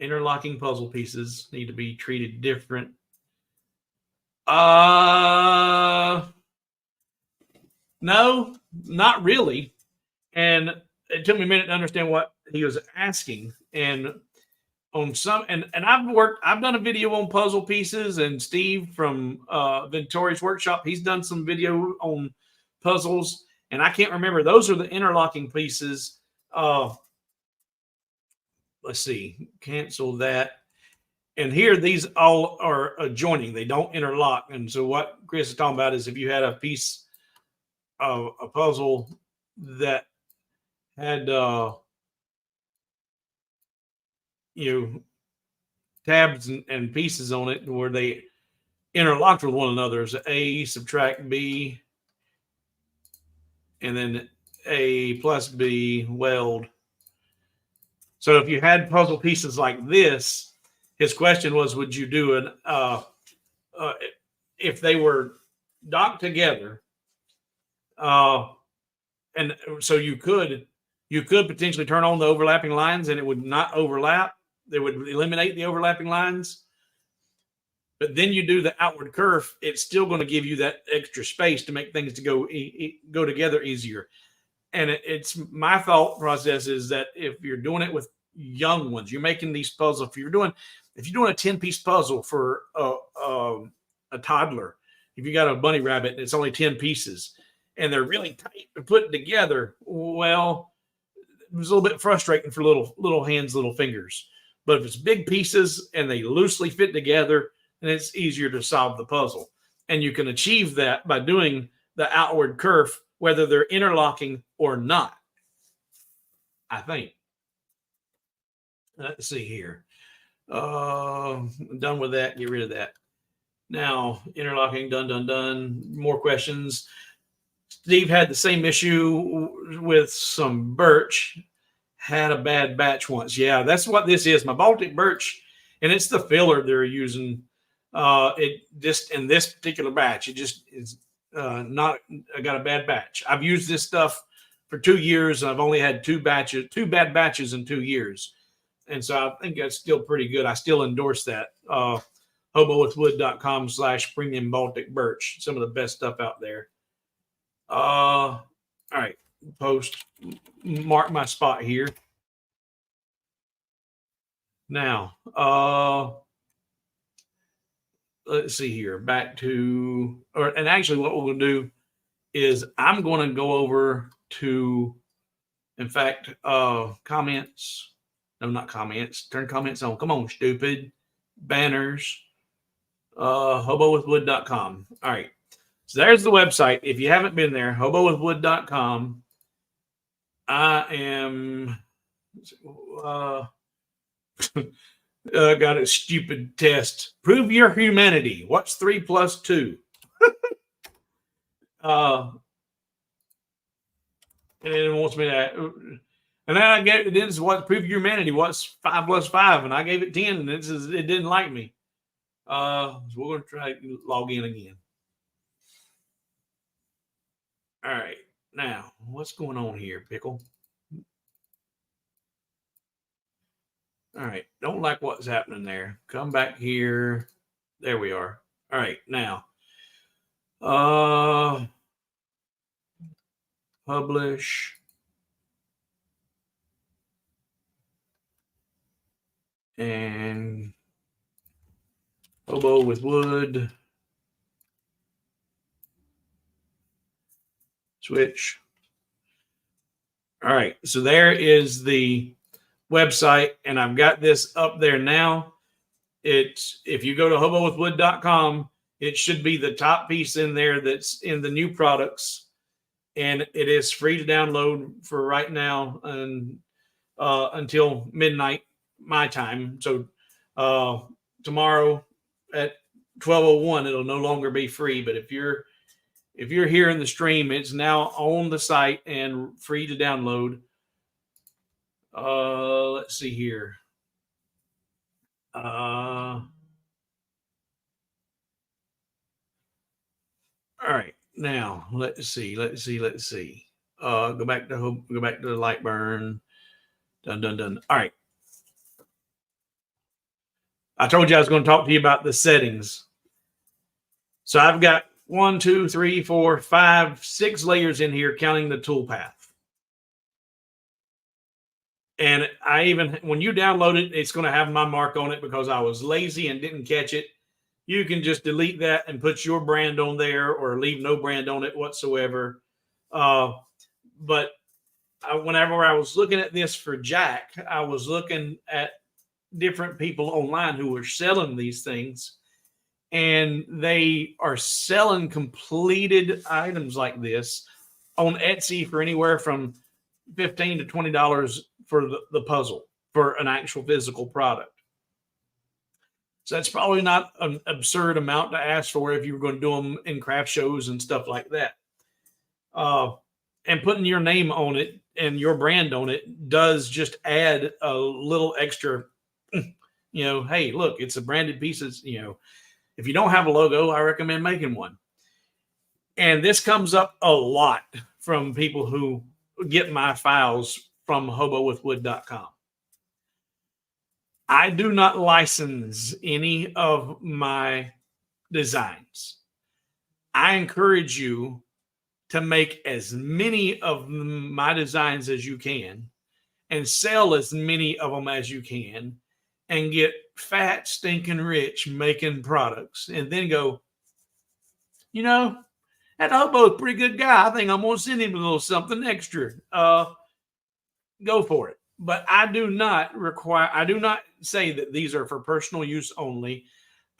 Interlocking puzzle pieces need to be treated different. No, not really. And it took me a minute to understand what he was asking. And on some, and I've done a video on puzzle pieces, and Steve from Ventori's Workshop, he's done some video on puzzles, and I can't remember. Those are the interlocking pieces. Let's see, cancel that. And here, these all are adjoining. They don't interlock. And so what Chris is talking about is if you had a piece of a puzzle that had tabs and pieces on it where they interlocked with one another. So A subtract B, and then A plus B weld. So if you had puzzle pieces like this, his question was, would you do an if they were docked together, and so you could potentially turn on the overlapping lines and it would not overlap. They would eliminate the overlapping lines. But then you do the outward kerf, it's still going to give you that extra space to make things to go together easier. And it's my thought process is that if you're doing it with young ones, you're making these puzzles. If you're doing a 10-piece puzzle for a toddler, if you got a bunny rabbit and it's only 10 pieces and they're really tight to put together, well, it was a little bit frustrating for little hands, little fingers. But if it's big pieces and they loosely fit together, then it's easier to solve the puzzle. And you can achieve that by doing the outward kerf, whether they're interlocking or not, I think. Let's see here. Done with that. Get rid of that. Now, interlocking, done. More questions. Steve had the same issue with some birch. Had a bad batch once. Yeah, that's what this is. My Baltic birch, and it's the filler they're using. It just in this particular batch, it just is not. I got a bad batch. I've used this stuff for 2 years, and I've only had two bad batches in 2 years, and so I think that's still pretty good. I still endorse that. Hobowithwood.com/premium Baltic birch. Some of the best stuff out there. All right, mark my spot here. Now, let's see here. Back to, and actually, what we'll do is I'm going to go over to, in fact, comments. No, not comments. Turn comments on. Come on, stupid. Banners. Hobowithwood.com. All right. So there's the website. If you haven't been there, hobowithwood.com. I am got a stupid test. Prove your humanity. What's 3 + 2? And it wants me to, and then I gave it. This is what prove your humanity. What's 5 + 5? And I gave it 10, and it didn't like me. So we're going to try to log in again. All right. Now, what's going on here, Pickle? All right. Don't like what's happening there. Come back here. There we are. All right. Now, publish. And Hobo with wood. Switch. All right. So there is the website, and I've got this up there now. It's, if you go to hobowithwood.com, it should be the top piece in there that's in the new products, and it is free to download for right now and until midnight my time. So tomorrow at 12:01 it'll no longer be free, but if you're here in the stream, it's now on the site and free to download. Let's see here. All right. Now let's see. Go back to LightBurn. Done. All right. I told you I was going to talk to you about the settings. So I've got 1, 2, 3, 4, 5, 6 layers in here, counting the toolpath. And I even, when you download it, it's going to have my mark on it because I was lazy and didn't catch it. You can just delete that and put your brand on there, or leave no brand on it whatsoever. But whenever I was looking at this for Jack, I was looking at different people online who were selling these things, and they are selling completed items like this on Etsy for anywhere from $15 to $20 for the puzzle, for an actual physical product. So that's probably not an absurd amount to ask for if you were going to do them in craft shows and stuff like that. And putting your name on it and your brand on it does just add a little extra, hey, look, it's a branded piece. If you don't have a logo, I recommend making one. And this comes up a lot from people who get my files from hobowithwood.com. I do not license any of my designs. I encourage you to make as many of my designs as you can and sell as many of them as you can and get fat, stinking rich making products, and then go, that Hobo's a pretty good guy. I think I'm going to send him a little something extra. Go for it. But I do not say that these are for personal use only.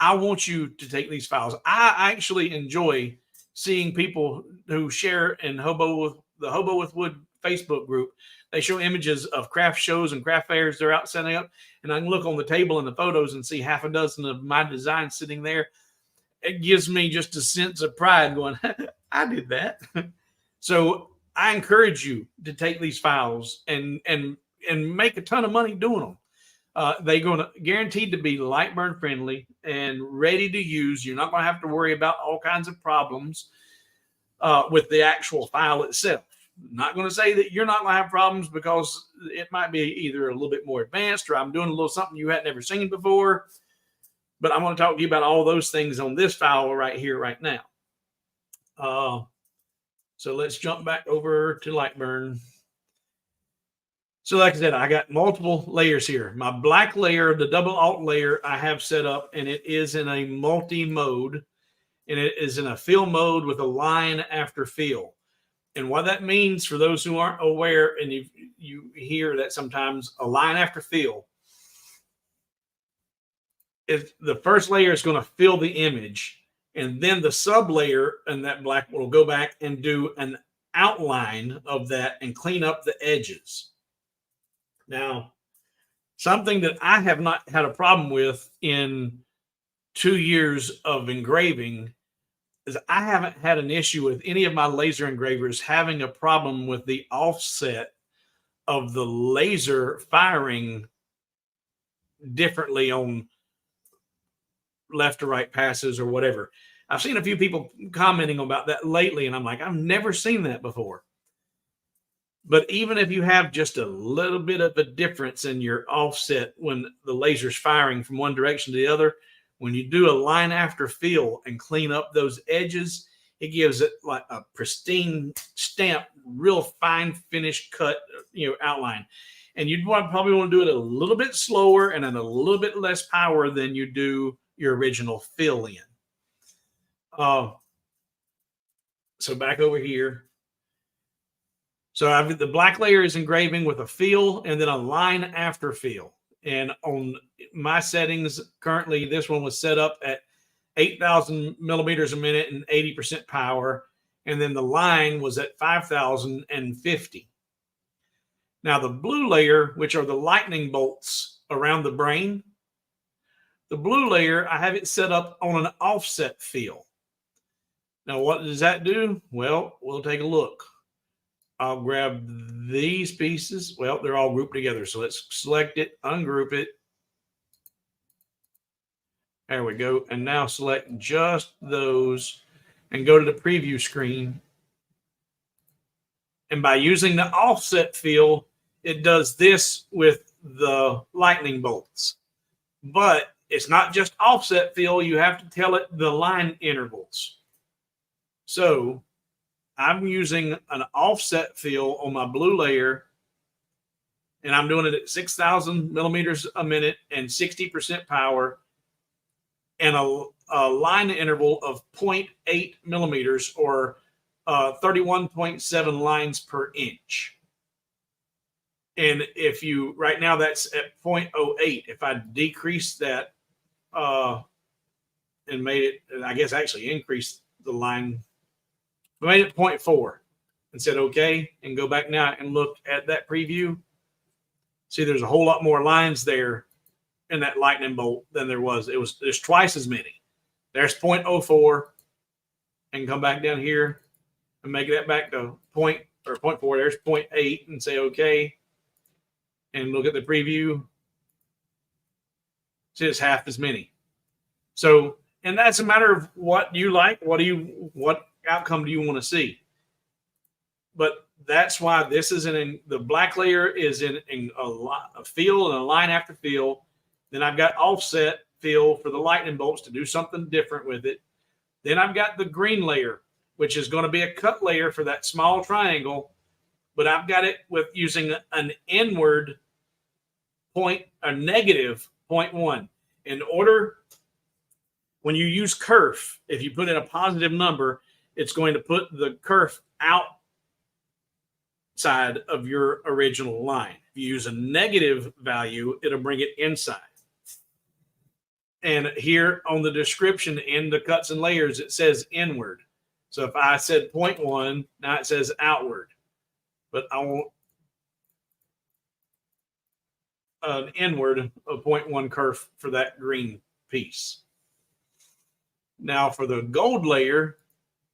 I want you to take these files. I actually enjoy seeing people who share in the Hobo with Wood Facebook group. They show images of craft shows and craft fairs they're out setting up, and I can look on the table in the photos and see half a dozen of my designs sitting there. It gives me just a sense of pride going, I did that. So I encourage you to take these files and make a ton of money doing them. They're going to guaranteed to be LightBurn friendly and ready to use. You're not going to have to worry about all kinds of problems with the actual file itself. Not going to say that you're not going to have problems, because it might be either a little bit more advanced, or I'm doing a little something you had never seen before. But I'm going to talk to you about all those things on this file right here, right now. So let's jump back over to LightBurn. So like I said, I got multiple layers here. My black layer, the double alt layer, I have set up, and it is in a multi-mode, and it is in a fill mode with a line after fill. And what that means, for those who aren't aware, and you hear that sometimes, a line after fill, is the first layer is going to fill the image, and then the sub layer and that black will go back and do an outline of that and clean up the edges. Now, something that I have not had a problem with in 2 years of engraving is I haven't had an issue with any of my laser engravers having a problem with the offset of the laser firing differently on left to right passes or whatever. I've seen a few people commenting about that lately, and I'm like, I've never seen that before. But even if you have just a little bit of a difference in your offset when the laser's firing from one direction to the other, when you do a line after fill and clean up those edges, it gives it like a pristine stamp, real fine finished cut, outline. And you'd probably want to do it a little bit slower and at a little bit less power than you do your original fill in. So back over here. So the black layer is engraving with a fill and then a line after fill. And on my settings currently, this one was set up at 8,000 millimeters a minute and 80% power. And then the line was at 5,050. Now the blue layer, which are the lightning bolts around the brain, the blue layer, I have it set up on an offset fill. Now what does that do? Well, we'll take a look. I'll grab these pieces. Well, they're all grouped together. So let's select it, ungroup it. There we go. And now select just those and go to the preview screen. And by using the offset fill, it does this with the lightning bolts. But it's not just offset fill. You have to tell it the line intervals. So I'm using an offset fill on my blue layer, and I'm doing it at 6,000 millimeters a minute and 60% power, and a line interval of 0.8 millimeters or 31.7 lines per inch. And if you, right now that's at 0.08. If I decrease that and made it, I guess actually increase the line, made it 0.4 and said okay, and go back now and look at that preview. See, there's a whole lot more lines there in that lightning bolt than there was. There's twice as many. There's 0.04, and come back down here and make that back to 0.4. There's 0.8 and say okay, and look at the preview. See, it's half as many. So, and that's a matter of what you like. What outcome do you want to see? But that's why this is the black layer is in a fill and a line after fill. Then I've got offset fill for the lightning bolts to do something different with it. Then I've got the green layer, which is going to be a cut layer for that small triangle, but I've got it with using an inward point, a negative 0.1. In order, when you use kerf, if you put in a positive number, it's going to put the kerf outside of your original line. If you use a negative value, it'll bring it inside. And here on the description in the cuts and layers, it says inward. So if I said 0.1, now it says outward. But I want an inward of 0.1 kerf for that green piece. Now for the gold layer,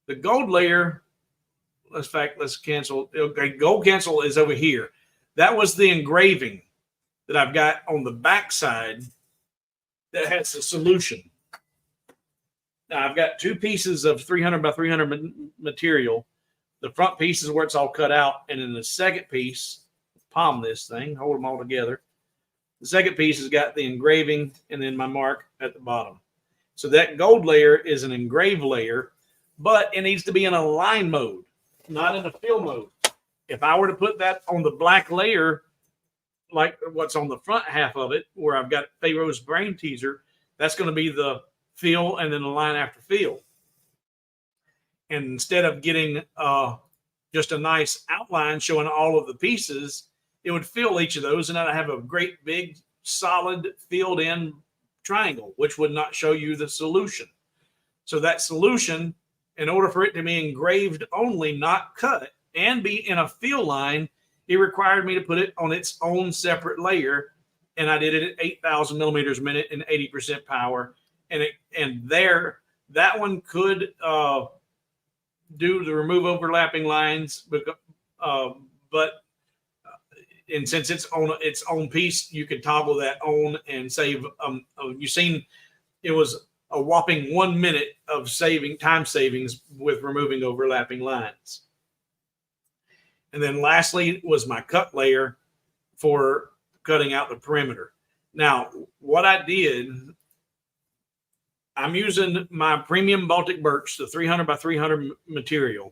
let's cancel. Okay, gold cancel is over here. That was the engraving that I've got on the back side that has the solution. Now I've got two pieces of 300 by 300 material. The front piece is where it's all cut out. And then the second piece, palm this thing, hold them all together. The second piece has got the engraving and then my mark at the bottom. So that gold layer is an engraved layer, but it needs to be in a line mode, not in a fill mode. If I were to put that on the black layer, like what's on the front half of it, where I've got Pharaoh's brain teaser, that's going to be the fill and then the line after fill. And instead of getting just a nice outline showing all of the pieces, it would fill each of those, and I'd have a great big solid filled in triangle, which would not show you the solution. So that solution, in order for it to be engraved only, not cut, and be in a fill line, it required me to put it on its own separate layer. And I did it at 8,000 millimeters a minute and 80% power. And that one could do the remove overlapping lines, and since it's on its own piece, you can toggle that on and save. You've seen it was a whopping 1 minute of time savings with removing overlapping lines. And then lastly was my cut layer for cutting out the perimeter. Now, what I did, I'm using my premium Baltic birch, the 300 by 300 material,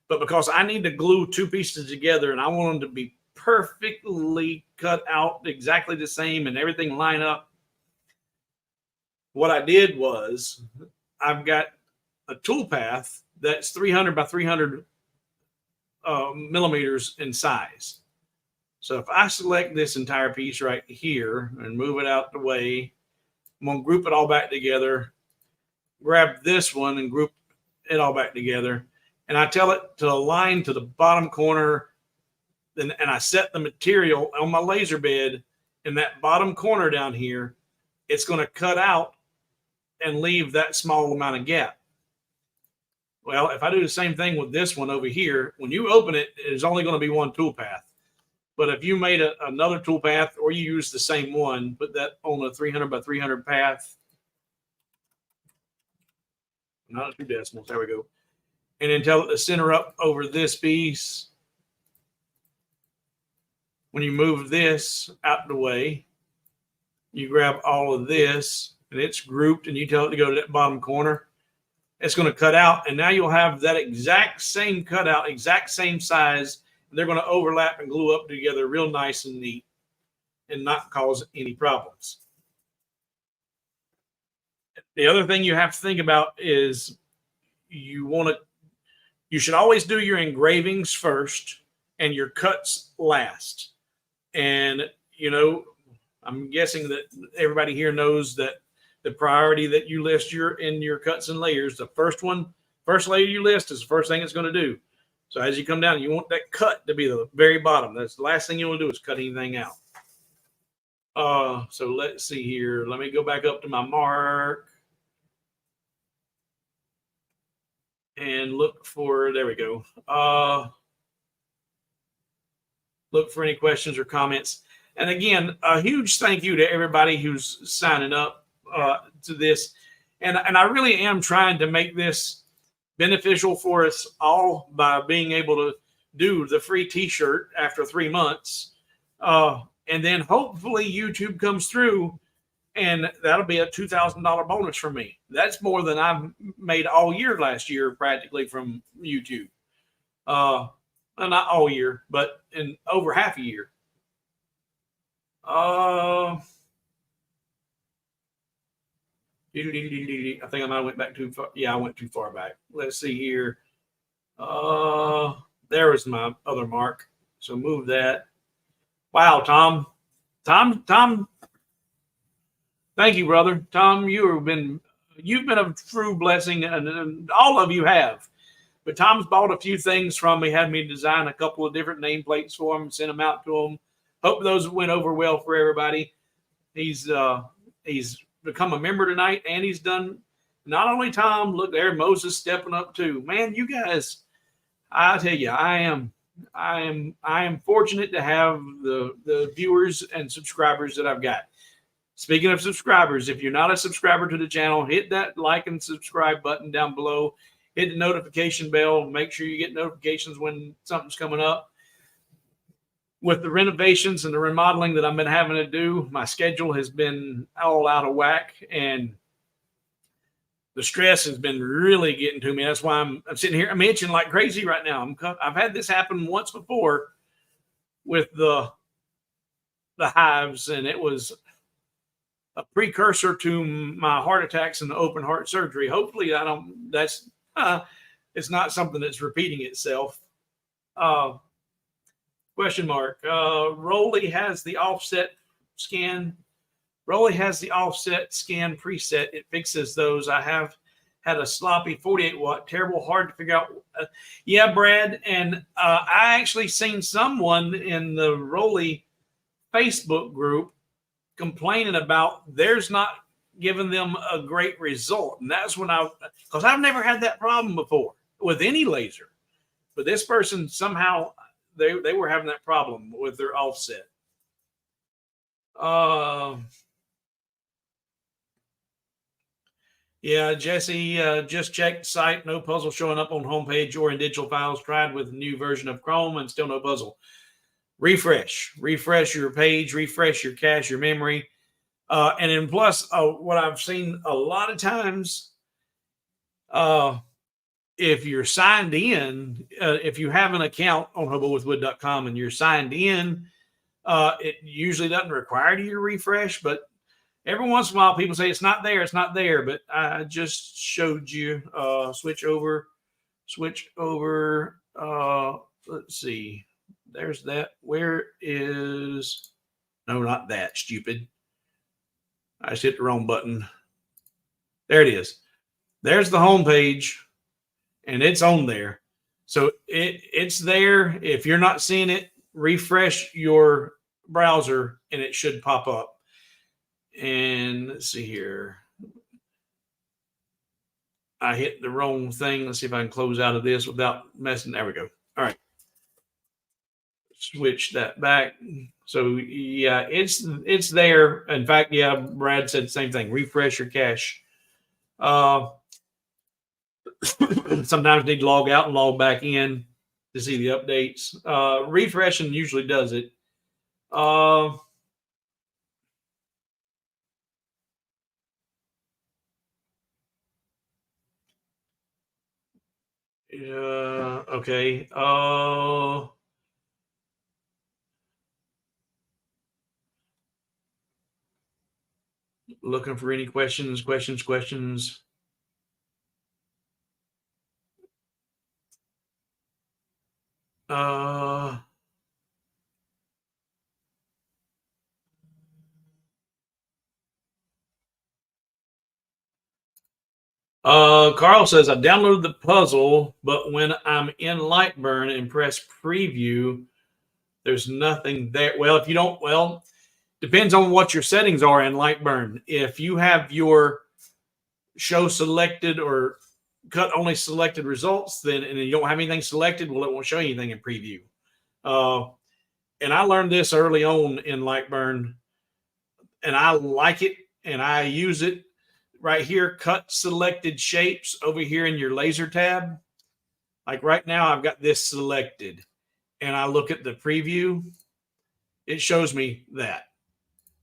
but because I need to glue two pieces together and I want them to be perfectly cut out exactly the same and everything line up, what I did was I've got a tool path that's 300 by 300 millimeters in size. So if I select this entire piece right here and move it out the way, I'm going to group it all back together, grab this one and group it all back together. And I tell it to align to the bottom corner. And I set the material on my laser bed in that bottom corner down here. It's going to cut out and leave that small amount of gap. Well, if I do the same thing with this one over here, when you open it, there's only going to be one tool path. But if you made another tool path or you use the same one, put that on a 300 by 300 path. Not 2 decimals. There we go. And then tell it to center up over this piece. When you move this out the way, you grab all of this and it's grouped and you tell it to go to that bottom corner. It's going to cut out. And now you'll have that exact same cutout, exact same size. And they're going to overlap and glue up together real nice and neat and not cause any problems. The other thing you have to think about is you should always do your engravings first and your cuts last. And, you know, I'm guessing that everybody here knows that the priority that you list in your cuts and layers, the first layer you list is the first thing it's going to do. So as you come down, you want that cut to be the very bottom. That's the last thing you want to do is cut anything out. So let's see here. Let me go back up to my mark and look for, there we go. Look for any questions or comments. And again, a huge thank you to everybody who's signing up to this. And I really am trying to make this beneficial for us all by being able to do the free t-shirt after 3 months. And then hopefully YouTube comes through and that'll be a $2,000 bonus for me. That's more than I've made all year last year, practically, from YouTube. Well, not all year, but in over half a year. I think I might have went back too far. Yeah, I went too far back. Let's see here. There was my other mark. So move that. Wow, Tom. Thank you, brother. Tom, you've been a true blessing, and all of you have. But Tom's bought a few things from me, had me design a couple of different nameplates for him, sent them out to him. Hope those went over well for everybody. He's become a member tonight, and he's done. Not only Tom, look there, Moses stepping up too. Man, you guys, I tell you, I am fortunate to have the viewers and subscribers that I've got. Speaking of subscribers, if you're not a subscriber to the channel, hit that like and subscribe button down below. Hit the notification bell. Make sure you get notifications when something's coming up. With the renovations and the remodeling that I've been having to do, my schedule has been all out of whack, and the stress has been really getting to me. That's why I'm sitting here. I'm itching like crazy right now. I've had this happen once before with the hives, and it was a precursor to my heart attacks and the open heart surgery. Hopefully, it's not something that's repeating itself. Question mark. Rolly has the offset scan. Rolly has the offset scan preset. It fixes those. I have had a sloppy 48 watt, terrible, hard to figure out. Yeah, Brad. And I actually seen someone in the Rolly Facebook group complaining about theirs not giving them a great result. And that's when because I've never had that problem before with any laser. But this person somehow, they were having that problem with their offset. Yeah, Jesse, just checked the site. No puzzle showing up on homepage or in digital files. Tried with a new version of Chrome and still no puzzle. Refresh your page, refresh your cache, your memory. And then plus, what I've seen a lot of times, if you're signed in, if you have an account on hobowithwood.com and you're signed in, it usually doesn't require you to refresh, but every once in a while people say it's not there, but I just showed you, switch over, let's see. There's that. Where is, no, not that, stupid. I just hit the wrong button. There it is. There's the home page, and it's on there. So it's there. If you're not seeing it, refresh your browser, and it should pop up. And let's see here. I hit the wrong thing. Let's see if I can close out of this without messing. There we go. All right. Switch that back. So yeah, it's there. In fact, yeah, Brad said the same thing. Refresh your cache. Sometimes need to log out and log back in to see the updates. Refreshing usually does it. Okay. Looking for any questions. Carl says, I downloaded the puzzle, but when I'm in LightBurn and press preview, there's nothing there. Well, if you don't, well, depends on what your settings are in LightBurn. If you have your show selected or cut only selected results, then and you don't have anything selected, well, it won't show you anything in preview. And I learned this early on in LightBurn, and I like it, and I use it right here. Cut selected shapes over here in your laser tab. Like right now, I've got this selected, and I look at the preview, it shows me that.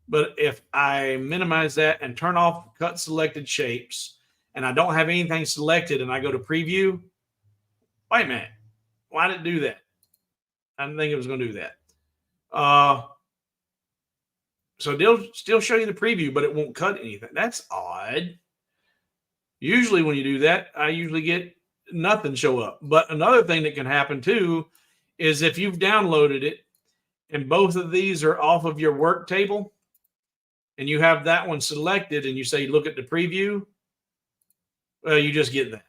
But if I minimize that and turn off cut selected shapes, and I don't have anything selected, and I go to preview, wait a minute, why did it do that? I didn't think it was going to do that. So they'll still show you the preview, but it won't cut anything. That's odd. Usually when you do that, I usually get nothing show up. But another thing that can happen too is if you've downloaded it and both of these are off of your work table, and you have that one selected and you say, look at the preview, you just get that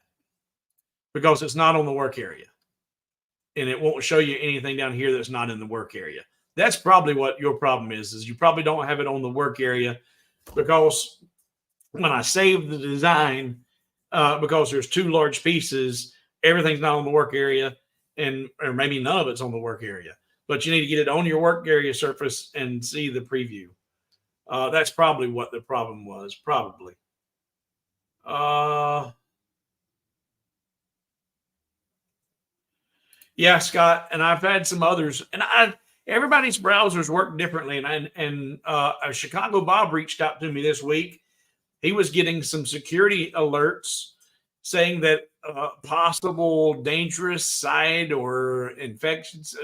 because it's not on the work area. And it won't show you anything down here that's not in the work area. That's probably what your problem is you probably don't have it on the work area because when I save the design, because there's two large pieces, everything's not on the work area, or maybe none of it's on the work area. But you need to get it on your work area surface and see the preview. That's probably what the problem was. Probably. Yeah, Scott, and I've had some others, and everybody's browsers work differently. And a Chicago Bob reached out to me this week. He was getting some security alerts saying that possible dangerous site or infections.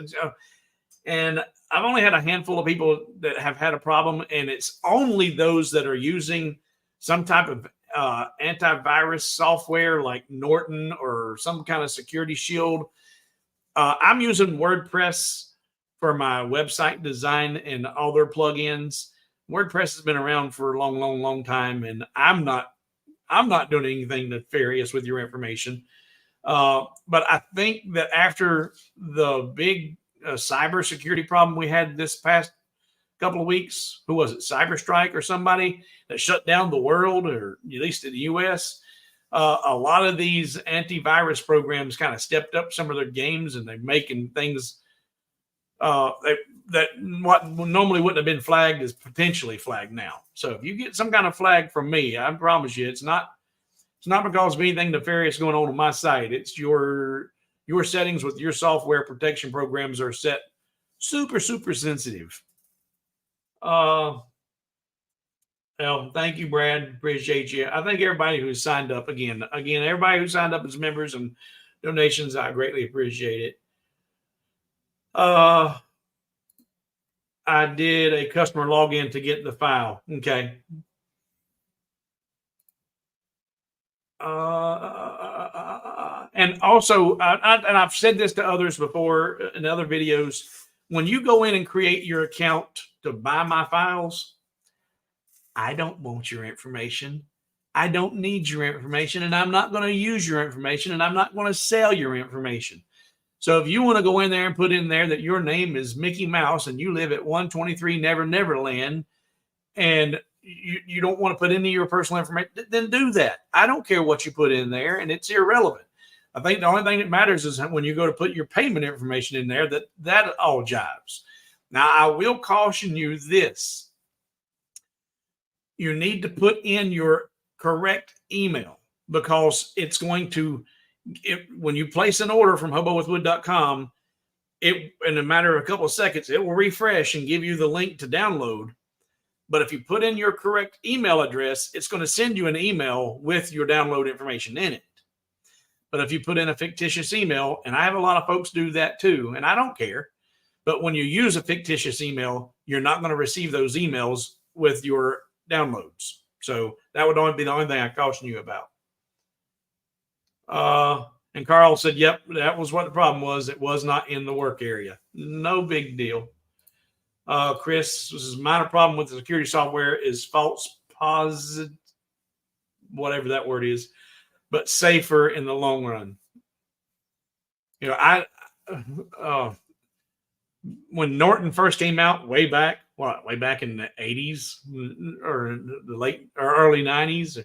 And I've only had a handful of people that have had a problem, and it's only those that are using some type of antivirus software like Norton or some kind of security shield. I'm using WordPress for my website design and all their plugins. WordPress has been around for a long time, and I'm not doing anything nefarious with your information. But I think that after the big cybersecurity problem we had this past couple of weeks, who was it, Cyberstrike or somebody that shut down the world, or at least in the U.S., a lot of these antivirus programs kind of stepped up some of their games, and they're making things that what normally wouldn't have been flagged is potentially flagged now. So if you get some kind of flag from me, I promise you, it's not because of anything nefarious going on my site. It's your settings with your software protection programs are set super sensitive. Well, thank you, Brad. Appreciate you. I think everybody who's signed up again, everybody who signed up as members and donations, I greatly appreciate it. I did a customer login to get the file. Okay. And also, and I've said this to others before in other videos, when you go in and create your account to buy my files, I don't want your information. I don't need your information, and I'm not going to use your information, and I'm not going to sell your information. So if you want to go in there and put in there that your name is Mickey Mouse and you live at 123 Neverland, and you don't want to put any of your personal information, then do that. I don't care what you put in there, and it's irrelevant. I think the only thing that matters is when you go to put your payment information in there, that all jives. Now, I will caution you this. You need to put in your correct email, because it's going to, when you place an order from hobowithwood.com, in a matter of a couple of seconds, it will refresh and give you the link to download. But if you put in your correct email address, it's going to send you an email with your download information in it. But if you put in a fictitious email, and I have a lot of folks do that too, and I don't care, but when you use a fictitious email, you're not going to receive those emails with your downloads. So that would only be the only thing I caution you about. And Carl said, yep, that was what the problem was. It was not in the work area. No big deal. Chris, this is a minor problem with the security software is false positive, whatever that word is, but safer in the long run. You know, when Norton first came out way back in the 80s or the late or early 90s,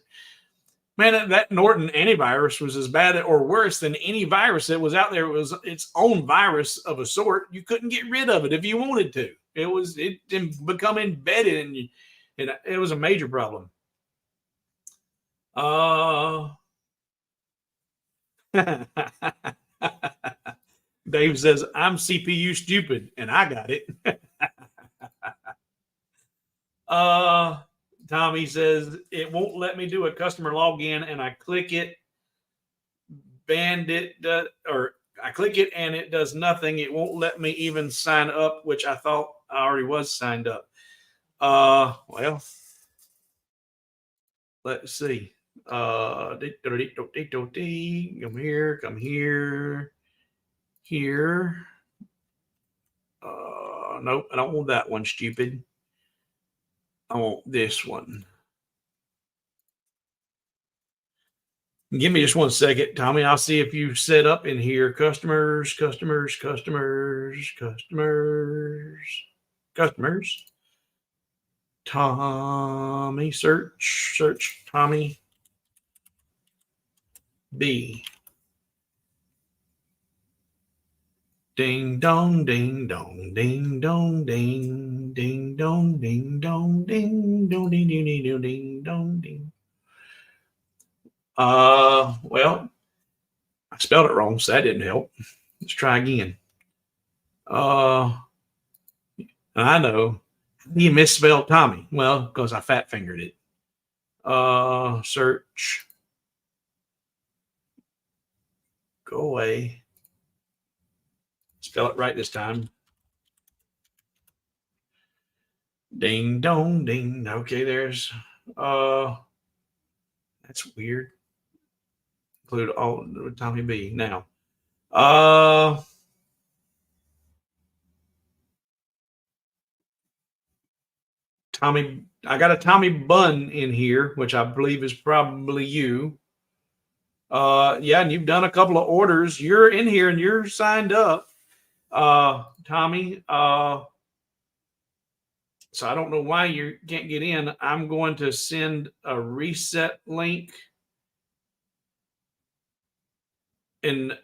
man, that Norton antivirus was as bad or worse than any virus that was out there. It was its own virus of a sort. You couldn't get rid of it if you wanted to. It become embedded, and it was a major problem. Dave says, I'm CPU stupid, and I got it. Tommy says, it won't let me do a customer login, and I click it, I click it, and it does nothing. It won't let me even sign up, which I thought I already was signed up. Well, let's see. Come here. Nope, I don't want that one, stupid. I want this one. Give me just 1 second, Tommy. I'll see if you set up in here. Customers, customers, customers, customers, customers. Tommy, search Tommy B. Ding dong, ding dong, ding dong, ding, ding dong, ding dong, ding dong, ding ding ding ding ding dong ding. Well, I spelled it wrong, so that didn't help. Let's try again. I know. You misspelled Tommy. Well, because I fat fingered it. Search. Go away. Spell it right this time. Ding dong ding. Okay, there's that's weird. Include all Tommy B. Now. Tommy, I got a Tommy Bun in here, which I believe is probably you. Yeah, and you've done a couple of orders. You're in here and you're signed up. Tommy. So I don't know why you can't get in. I'm going to send a reset link. And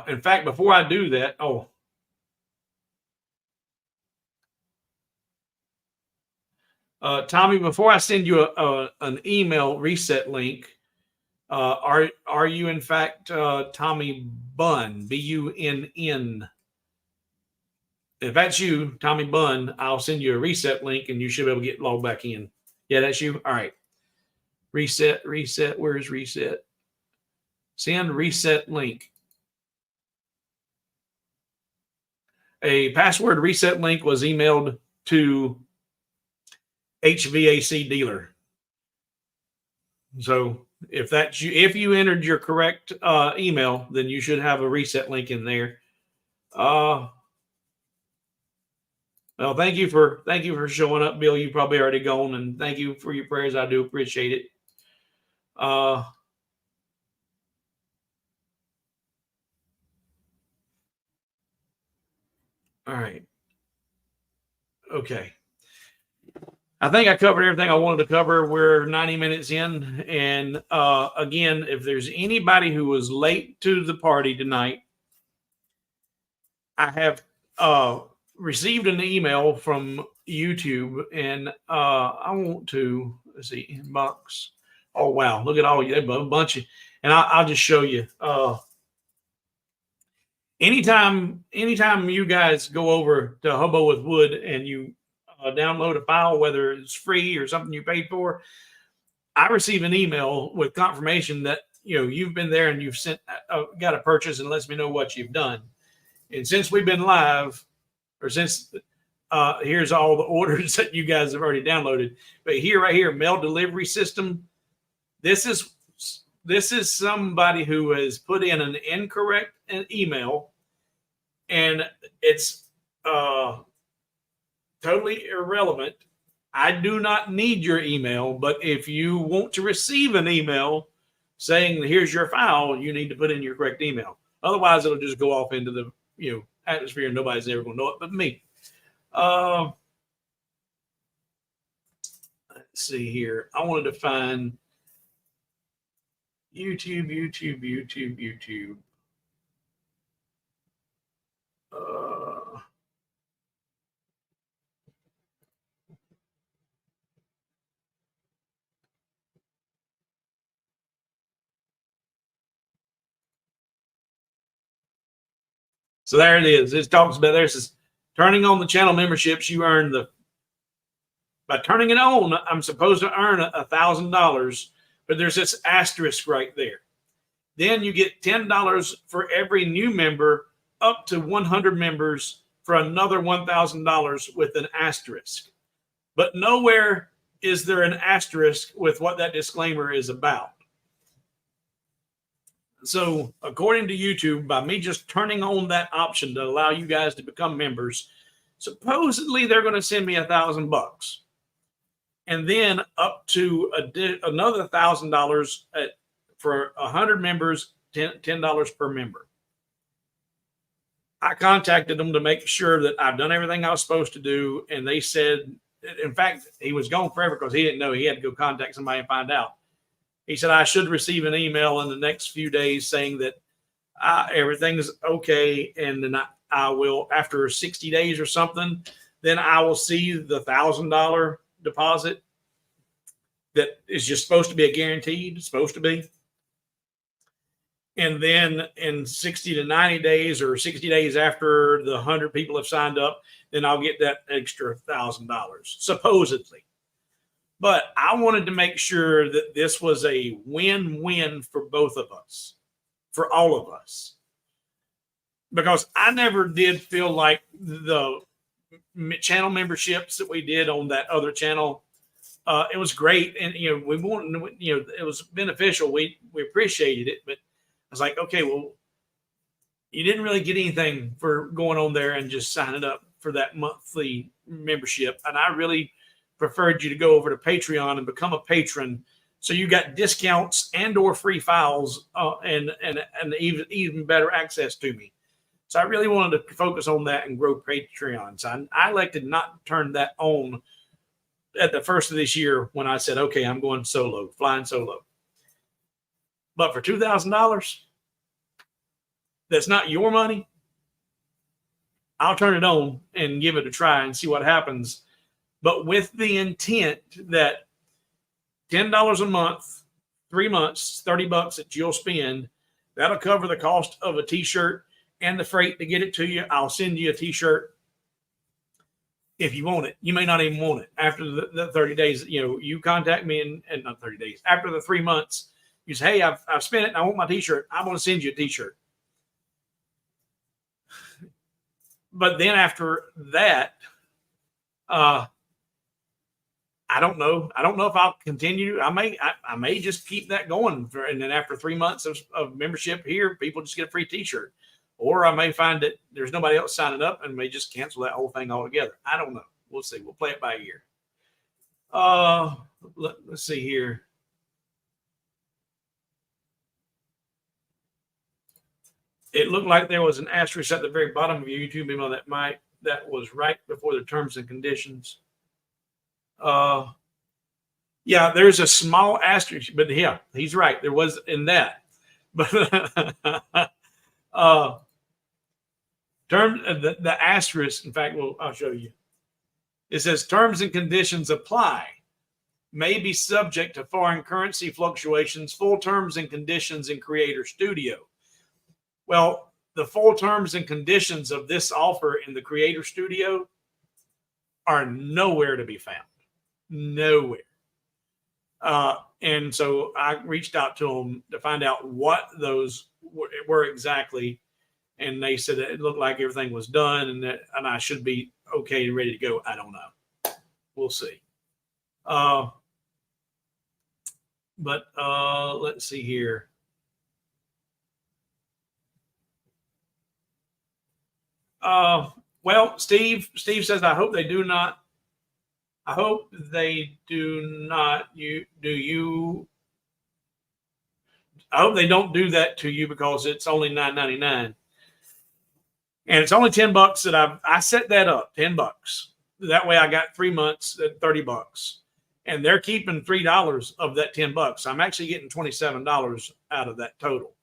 in fact, before I do that, Tommy, before I send you an email reset link, are you in fact Tommy Bunn, Bunn? If that's you, Tommy Bunn, I'll send you a reset link and you should be able to get logged back in. Yeah, that's you. All right. Reset. Where's reset? Send reset link. A password reset link was emailed to HVAC dealer. So if that's you, if you entered your correct email, then you should have a reset link in there. Well, thank you for showing up, Bill. You probably already gone, and thank you for your prayers. I do appreciate it. All right. Okay. I think I covered everything I wanted to cover. We're 90 minutes in. And again, if there's anybody who was late to the party tonight, I have received an email from YouTube, and I want to, let's see, inbox. Oh, wow. Look at all you, a bunch of, and I'll just show you. Anytime you guys go over to Hobo with Wood and you download a file, whether it's free or something you paid for, I receive an email with confirmation that you've been there and you've sent got a purchase, and lets me know what you've done. And since we've been live, or since here's all the orders that you guys have already downloaded, but right here, mail delivery system. This is somebody who has put in an incorrect email, and it's totally irrelevant. I do not need your email, but if you want to receive an email saying here's your file, you need to put in your correct email. Otherwise, it'll just go off into the atmosphere, and nobody's ever going to know it but me. Let's see here. I wanted to find YouTube. So there it is. It talks about there. It says, turning on the channel memberships, you earn by turning it on, I'm supposed to earn $1,000, but there's this asterisk right there. Then you get $10 for every new member, up to 100 members for another $1,000 with an asterisk. But nowhere is there an asterisk with what that disclaimer is about. So according to YouTube, by me just turning on that option to allow you guys to become members, supposedly they're going to send me $1,000. and then up to another $1,000 for 100 members, $10 per member. I contacted them to make sure that I've done everything I was supposed to do, and they said, in fact, he was gone forever because he didn't know. He had to go contact somebody and find out. He said I should receive an email in the next few days saying that everything's okay, and then I will, after 60 days or something, then I will see the $1,000 deposit that is just supposed to be a guaranteed, supposed to be. And then in 60 to 90 days or 60 days after the 100 people have signed up, then I'll get that extra $1,000, supposedly. But I wanted to make sure that this was a win-win for both of us, for all of us. Because I never did feel like the channel memberships that we did on that other channel, it was great. And, we wanted, it was beneficial. We appreciated it, but I was like, okay, well, you didn't really get anything for going on there and just signing up for that monthly membership. And I really preferred you to go over to Patreon and become a patron. So you got discounts and or free files and even better access to me. So I really wanted to focus on that and grow Patreon. So I elected not to turn that on at the first of this year when I said, okay, I'm going solo, flying solo. But for $2,000, that's not your money, I'll turn it on and give it a try and see what happens. But with the intent that $10 a month, 3 months, $30 that you'll spend, that'll cover the cost of a t-shirt and the freight to get it to you. I'll send you a t-shirt if you want it. You may not even want it after the 30 days. You contact me and not 30 days. After the 3 months, you say, hey, I've spent it and I want my t-shirt. I'm going to send you a t-shirt. But then after that, I don't know. I don't know if I'll continue. I may just keep that going. And then after 3 months of membership here, people just get a free t-shirt. Or I may find that there's nobody else signing up and may just cancel that whole thing altogether. I don't know. We'll see. We'll play it by ear. Let's see here. It looked like there was an asterisk at the very bottom of your YouTube email that was right before the terms and conditions. Yeah, there's a small asterisk, but yeah, he's right. There was in that. But the asterisk, in fact, I'll show you. It says terms and conditions apply. May be subject to foreign currency fluctuations. Full terms and conditions in Creator Studio. Well, the full terms and conditions of this offer in the Creator Studio are nowhere to be found. Nowhere. And so I reached out to them to find out what those were exactly. And they said that it looked like everything was done and I should be okay, ready to go. I don't know. We'll see. But let's see here. Well, Steve says, I hope they do not. I hope they do not. I hope they don't do that to you because it's only $9.99. And it's only $10 that I set that up, $10. That way I got 3 months at $30. And they're keeping $3 of that $10. I'm actually getting $27 out of that total.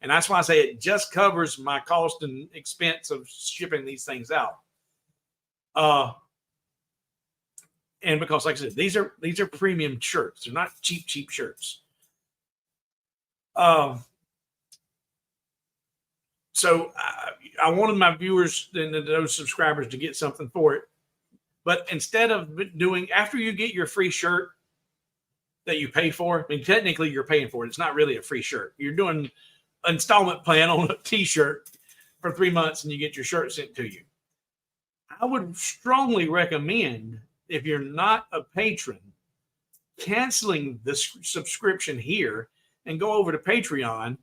And that's why I say it just covers my cost and expense of shipping these things out. And because, like I said, these are premium shirts. They're not cheap shirts. So I wanted my viewers and those subscribers to get something for it. But instead of doing, after you get your free shirt that you pay for, I mean, technically you're paying for it. It's not really a free shirt. You're doing an installment plan on a t-shirt for 3 months and you get your shirt sent to you. I would strongly recommend, if you're not a patron, canceling the subscription here and go over to Patreon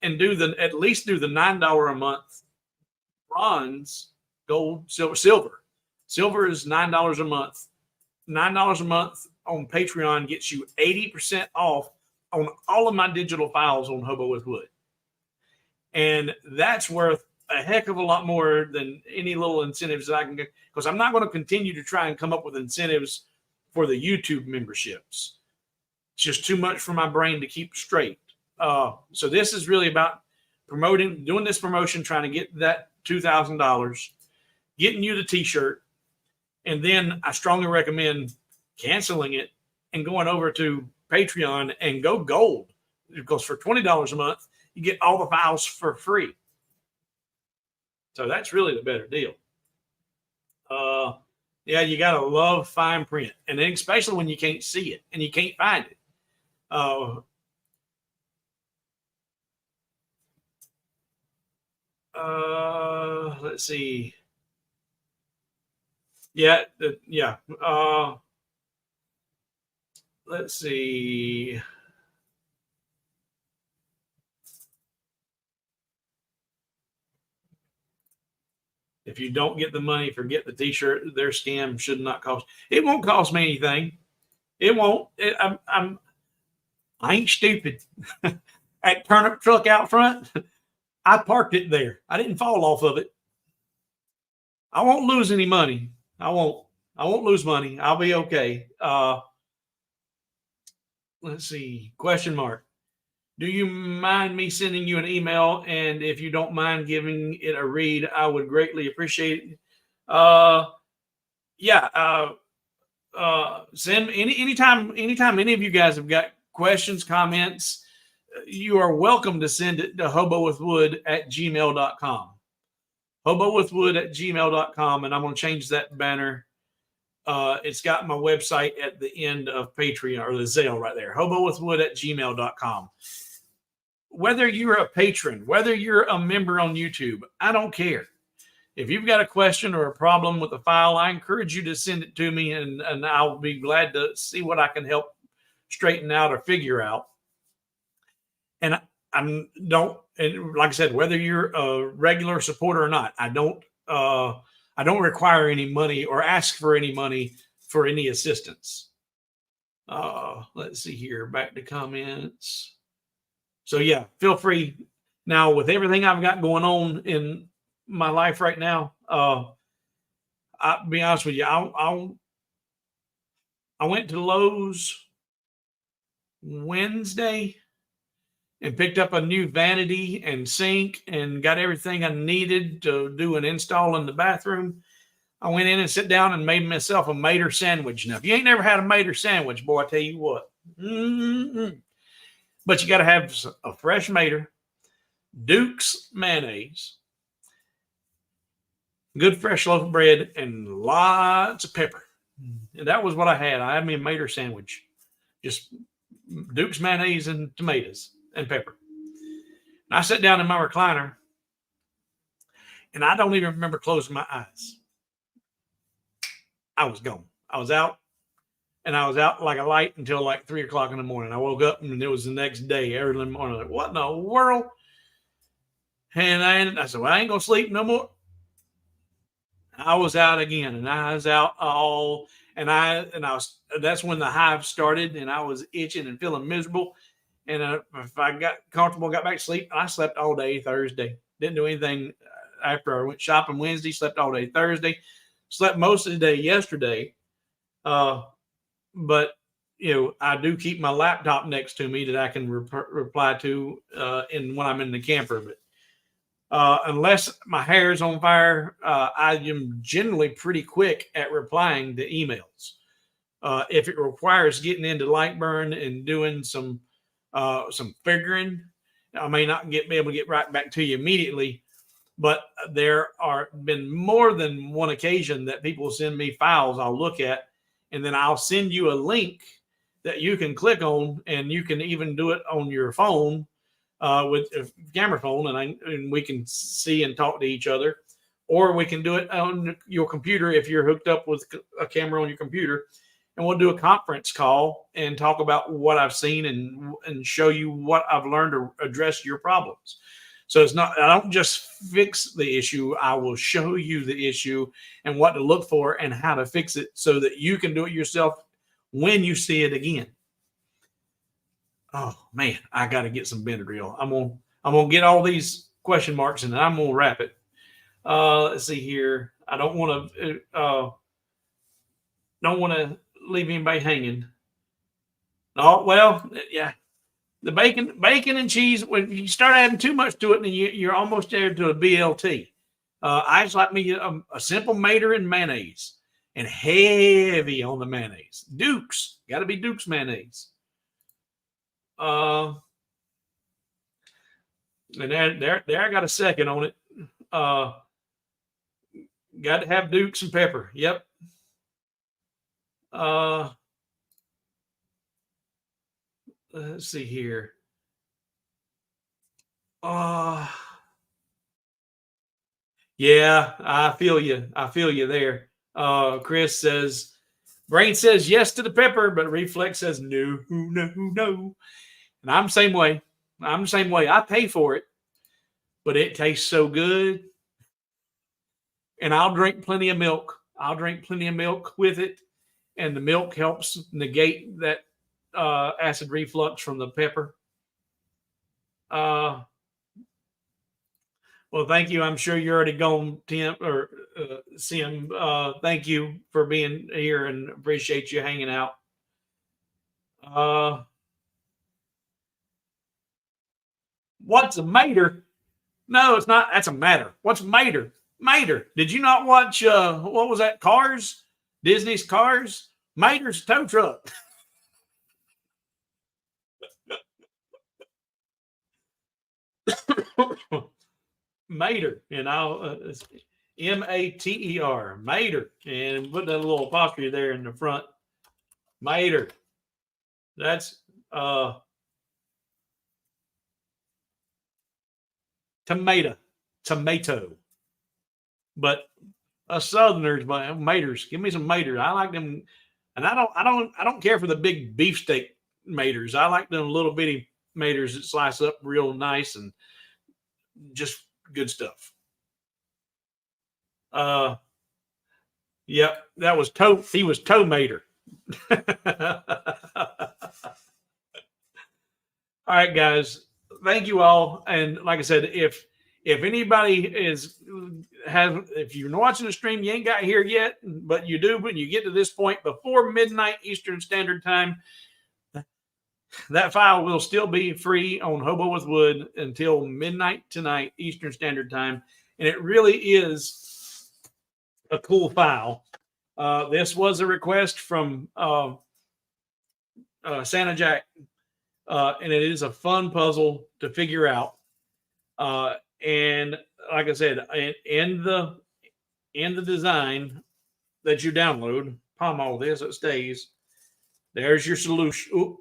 and at least do the $9 a month bronze, gold, silver. Silver is $9 a month. $9 a month on Patreon gets you 80% off on all of my digital files on Hobo with Wood. And that's worth a heck of a lot more than any little incentives that I can get, because I'm not going to continue to try and come up with incentives for the YouTube memberships. It's just too much for my brain to keep straight. So this is really about doing this promotion, trying to get that $2,000, getting you the t-shirt. And then I strongly recommend canceling it and going over to Patreon and go gold, because for $20 a month, you get all the files for free. So that's really the better deal. Yeah, you got to love fine print. And then especially when you can't see it and you can't find it. Let's see. Yeah. Let's see. If you don't get the money, forget the t-shirt. Their scam should not cost. It won't cost me anything. It won't. I ain't stupid. That turnip truck out front, I parked it there. I didn't fall off of it. I won't lose any money. I won't lose money. I'll be okay. Let's see. Question mark. Do you mind me sending you an email? And if you don't mind giving it a read, I would greatly appreciate it. Yeah. Send anytime any of you guys have got questions, comments, you are welcome to send it to hobowithwood@gmail.com. hobowithwood@gmail.com. And I'm going to change that banner. It's got my website at the end of Patreon, or the Zelle right there. hobowithwood@gmail.com. Whether you're a patron, whether you're a member on YouTube, I don't care. If you've got a question or a problem with the file, I encourage you to send it to me, and I'll be glad to see what I can help straighten out or figure out. And and like I said, whether you're a regular supporter or not, I don't require any money or ask for any money for any assistance. Let's see here, back to comments. So yeah, feel free. Now, with everything I've got going on in my life right now, I'll be honest with you, I went to Lowe's Wednesday and picked up a new vanity and sink and got everything I needed to do an install in the bathroom. I went in and sat down and made myself a Mater sandwich. Now, if you ain't never had a Mater sandwich, boy, I tell you what. But you got to have a fresh Mater, Duke's mayonnaise, good fresh loaf of bread, and lots of pepper. And that was what I had. I had me a Mater sandwich. Just Duke's mayonnaise and tomatoes and pepper. And I sat down in my recliner, and I don't even remember closing my eyes. I was gone. I was out, and I was out like a light until like 3 o'clock in the morning. I woke up, and it was the next day, early in the morning. Like, what in the world? And I said, well, I ain't going to sleep no more. I was out again, and I was out all, and I was, that's when the hive started, and I was itching and feeling miserable. And if I got comfortable, got back to sleep, I slept all day Thursday. Didn't do anything after I went shopping Wednesday, slept all day Thursday, slept most of the day yesterday. But, I do keep my laptop next to me that I can reply to when I'm in the camper. But unless my hair is on fire, I am generally pretty quick at replying to emails. If it requires getting into LightBurn and doing some figuring, I may not be able to get right back to you immediately, but there are been more than one occasion that people send me files I'll look at, and then I'll send you a link that you can click on, and you can even do it on your phone with a camera phone, and we can see and talk to each other, or we can do it on your computer if you're hooked up with a camera on your computer. And we'll do a conference call and talk about what I've seen and show you what I've learned to address your problems. So it's not, I don't just fix the issue. I will show you the issue and what to look for and how to fix it so that you can do it yourself when you see it again. Oh man, I got to get some Benadryl. I'm gonna get all these question marks and then I'm gonna wrap it. Let's see here. I don't want to leave anybody hanging. Oh well, yeah. The bacon and cheese. When you start adding too much to it, then you're almost there to a BLT. I just like me a simple mater and mayonnaise, and heavy on the mayonnaise. Duke's got to be Duke's mayonnaise. And there, I got a second on it. Got to have Duke's and pepper. Yep. Let's see here. Yeah, I feel you. I feel you there. Chris says, brain says yes to the pepper, but reflex says no, no, no. And I'm the same way. I pay for it, but it tastes so good. And I'll drink plenty of milk. With it. And the milk helps negate that acid reflux from the pepper. Well, thank you. I'm sure you're already gone, Tim or Sim. Thank you for being here and appreciate you hanging out. What's a mater? No, it's not. That's a matter. What's mater? Mater. Did you not watch, what was that? Cars? Disney's Cars? Mater's tow truck. Mater, and I'll Mater, Mater, and put that little apostrophe there in the front. Mater. That's tomato. But us Southerners, maters, give me some maters. I like them, and I don't care for the big beefsteak maters. I like them little bitty maters that slice up real nice and just good stuff. Yep, that was he was toe mater. All right, guys. Thank you all. And like I said, if anybody if you're watching the stream, you ain't got here yet, but you do when you get to this point before midnight Eastern Standard Time, that file will still be free on Hobo with Wood until midnight tonight Eastern Standard Time. And it really is a cool file. This was a request from Santa Jack, and it is a fun puzzle to figure out. And like I said, in the design that you download, palm all this, it stays. There's your solution. Ooh,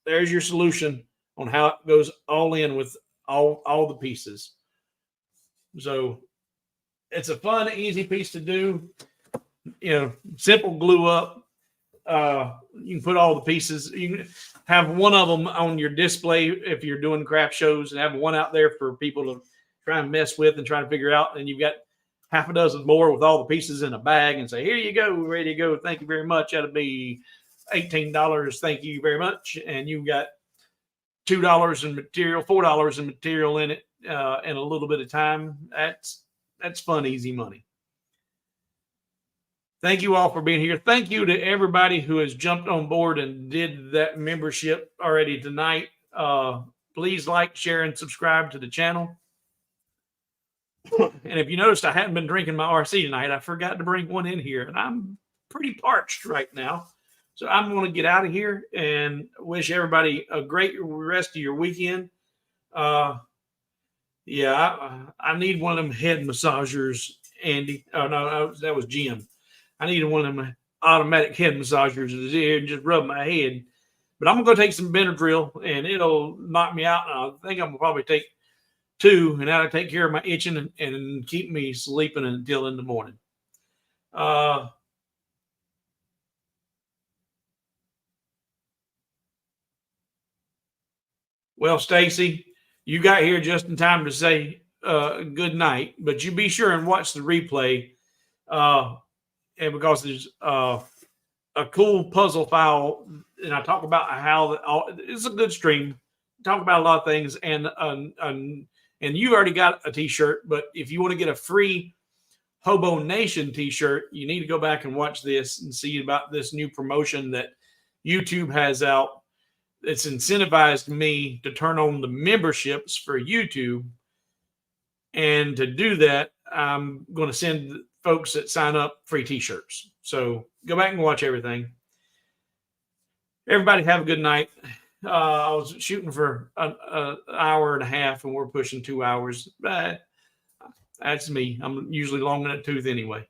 there's your solution on how it goes all in with all the pieces. So it's a fun, easy piece to do. Simple glue up. You can put all the pieces. You can have one of them on your display if you're doing craft shows, and have one out there for people to try and mess with and try to figure out. And you've got half a dozen more with all the pieces in a bag and say, here you go, ready to go. Thank you very much. That'll be $18. Thank you very much. And you've got $2 in material, $4 in material in it, and a little bit of time. That's fun, easy money. Thank you all for being here. Thank you to everybody who has jumped on board and did that membership already tonight. Please like, share, and subscribe to the channel. And if you noticed, I hadn't been drinking my RC tonight. I forgot to bring one in here, and I'm pretty parched right now. So I'm going to get out of here and wish everybody a great rest of your weekend. Yeah, I need one of them head massagers, Andy. Oh, no, that was Jim. I needed one of them automatic head massagers in here and just rub my head. But I'm going to go take some Benadryl, and it'll knock me out. And I think I'm going to probably take 2, and that'll take care of my itching and keep me sleeping until in the morning. Well, Stacy, you got here just in time to say good night, but you be sure and watch the replay. And because there's a a cool puzzle file, and I talk about how it's a good stream. Talk about a lot of things, and you already got a T-shirt, but if you want to get a free Hobo Nation T-shirt, you need to go back and watch this and see about this new promotion that YouTube has out. It's incentivized me to turn on the memberships for YouTube, and to do that, I'm going to send folks that sign up free T-shirts. So go back and watch everything. Everybody have a good night. I was shooting for an hour and a half, and we're pushing 2 hours. That's me. I'm usually long in the tooth anyway.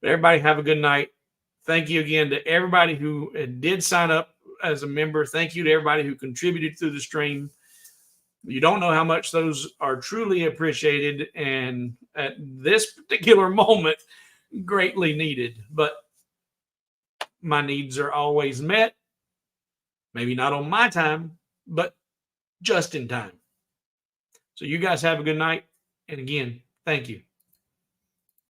Everybody have a good night. Thank you again to everybody who did sign up as a member. Thank you to everybody who contributed through the stream. You don't know how much those are truly appreciated, and at this particular moment, greatly needed. But my needs are always met. Maybe not on my time, but just in time. So you guys have a good night. And again, thank you.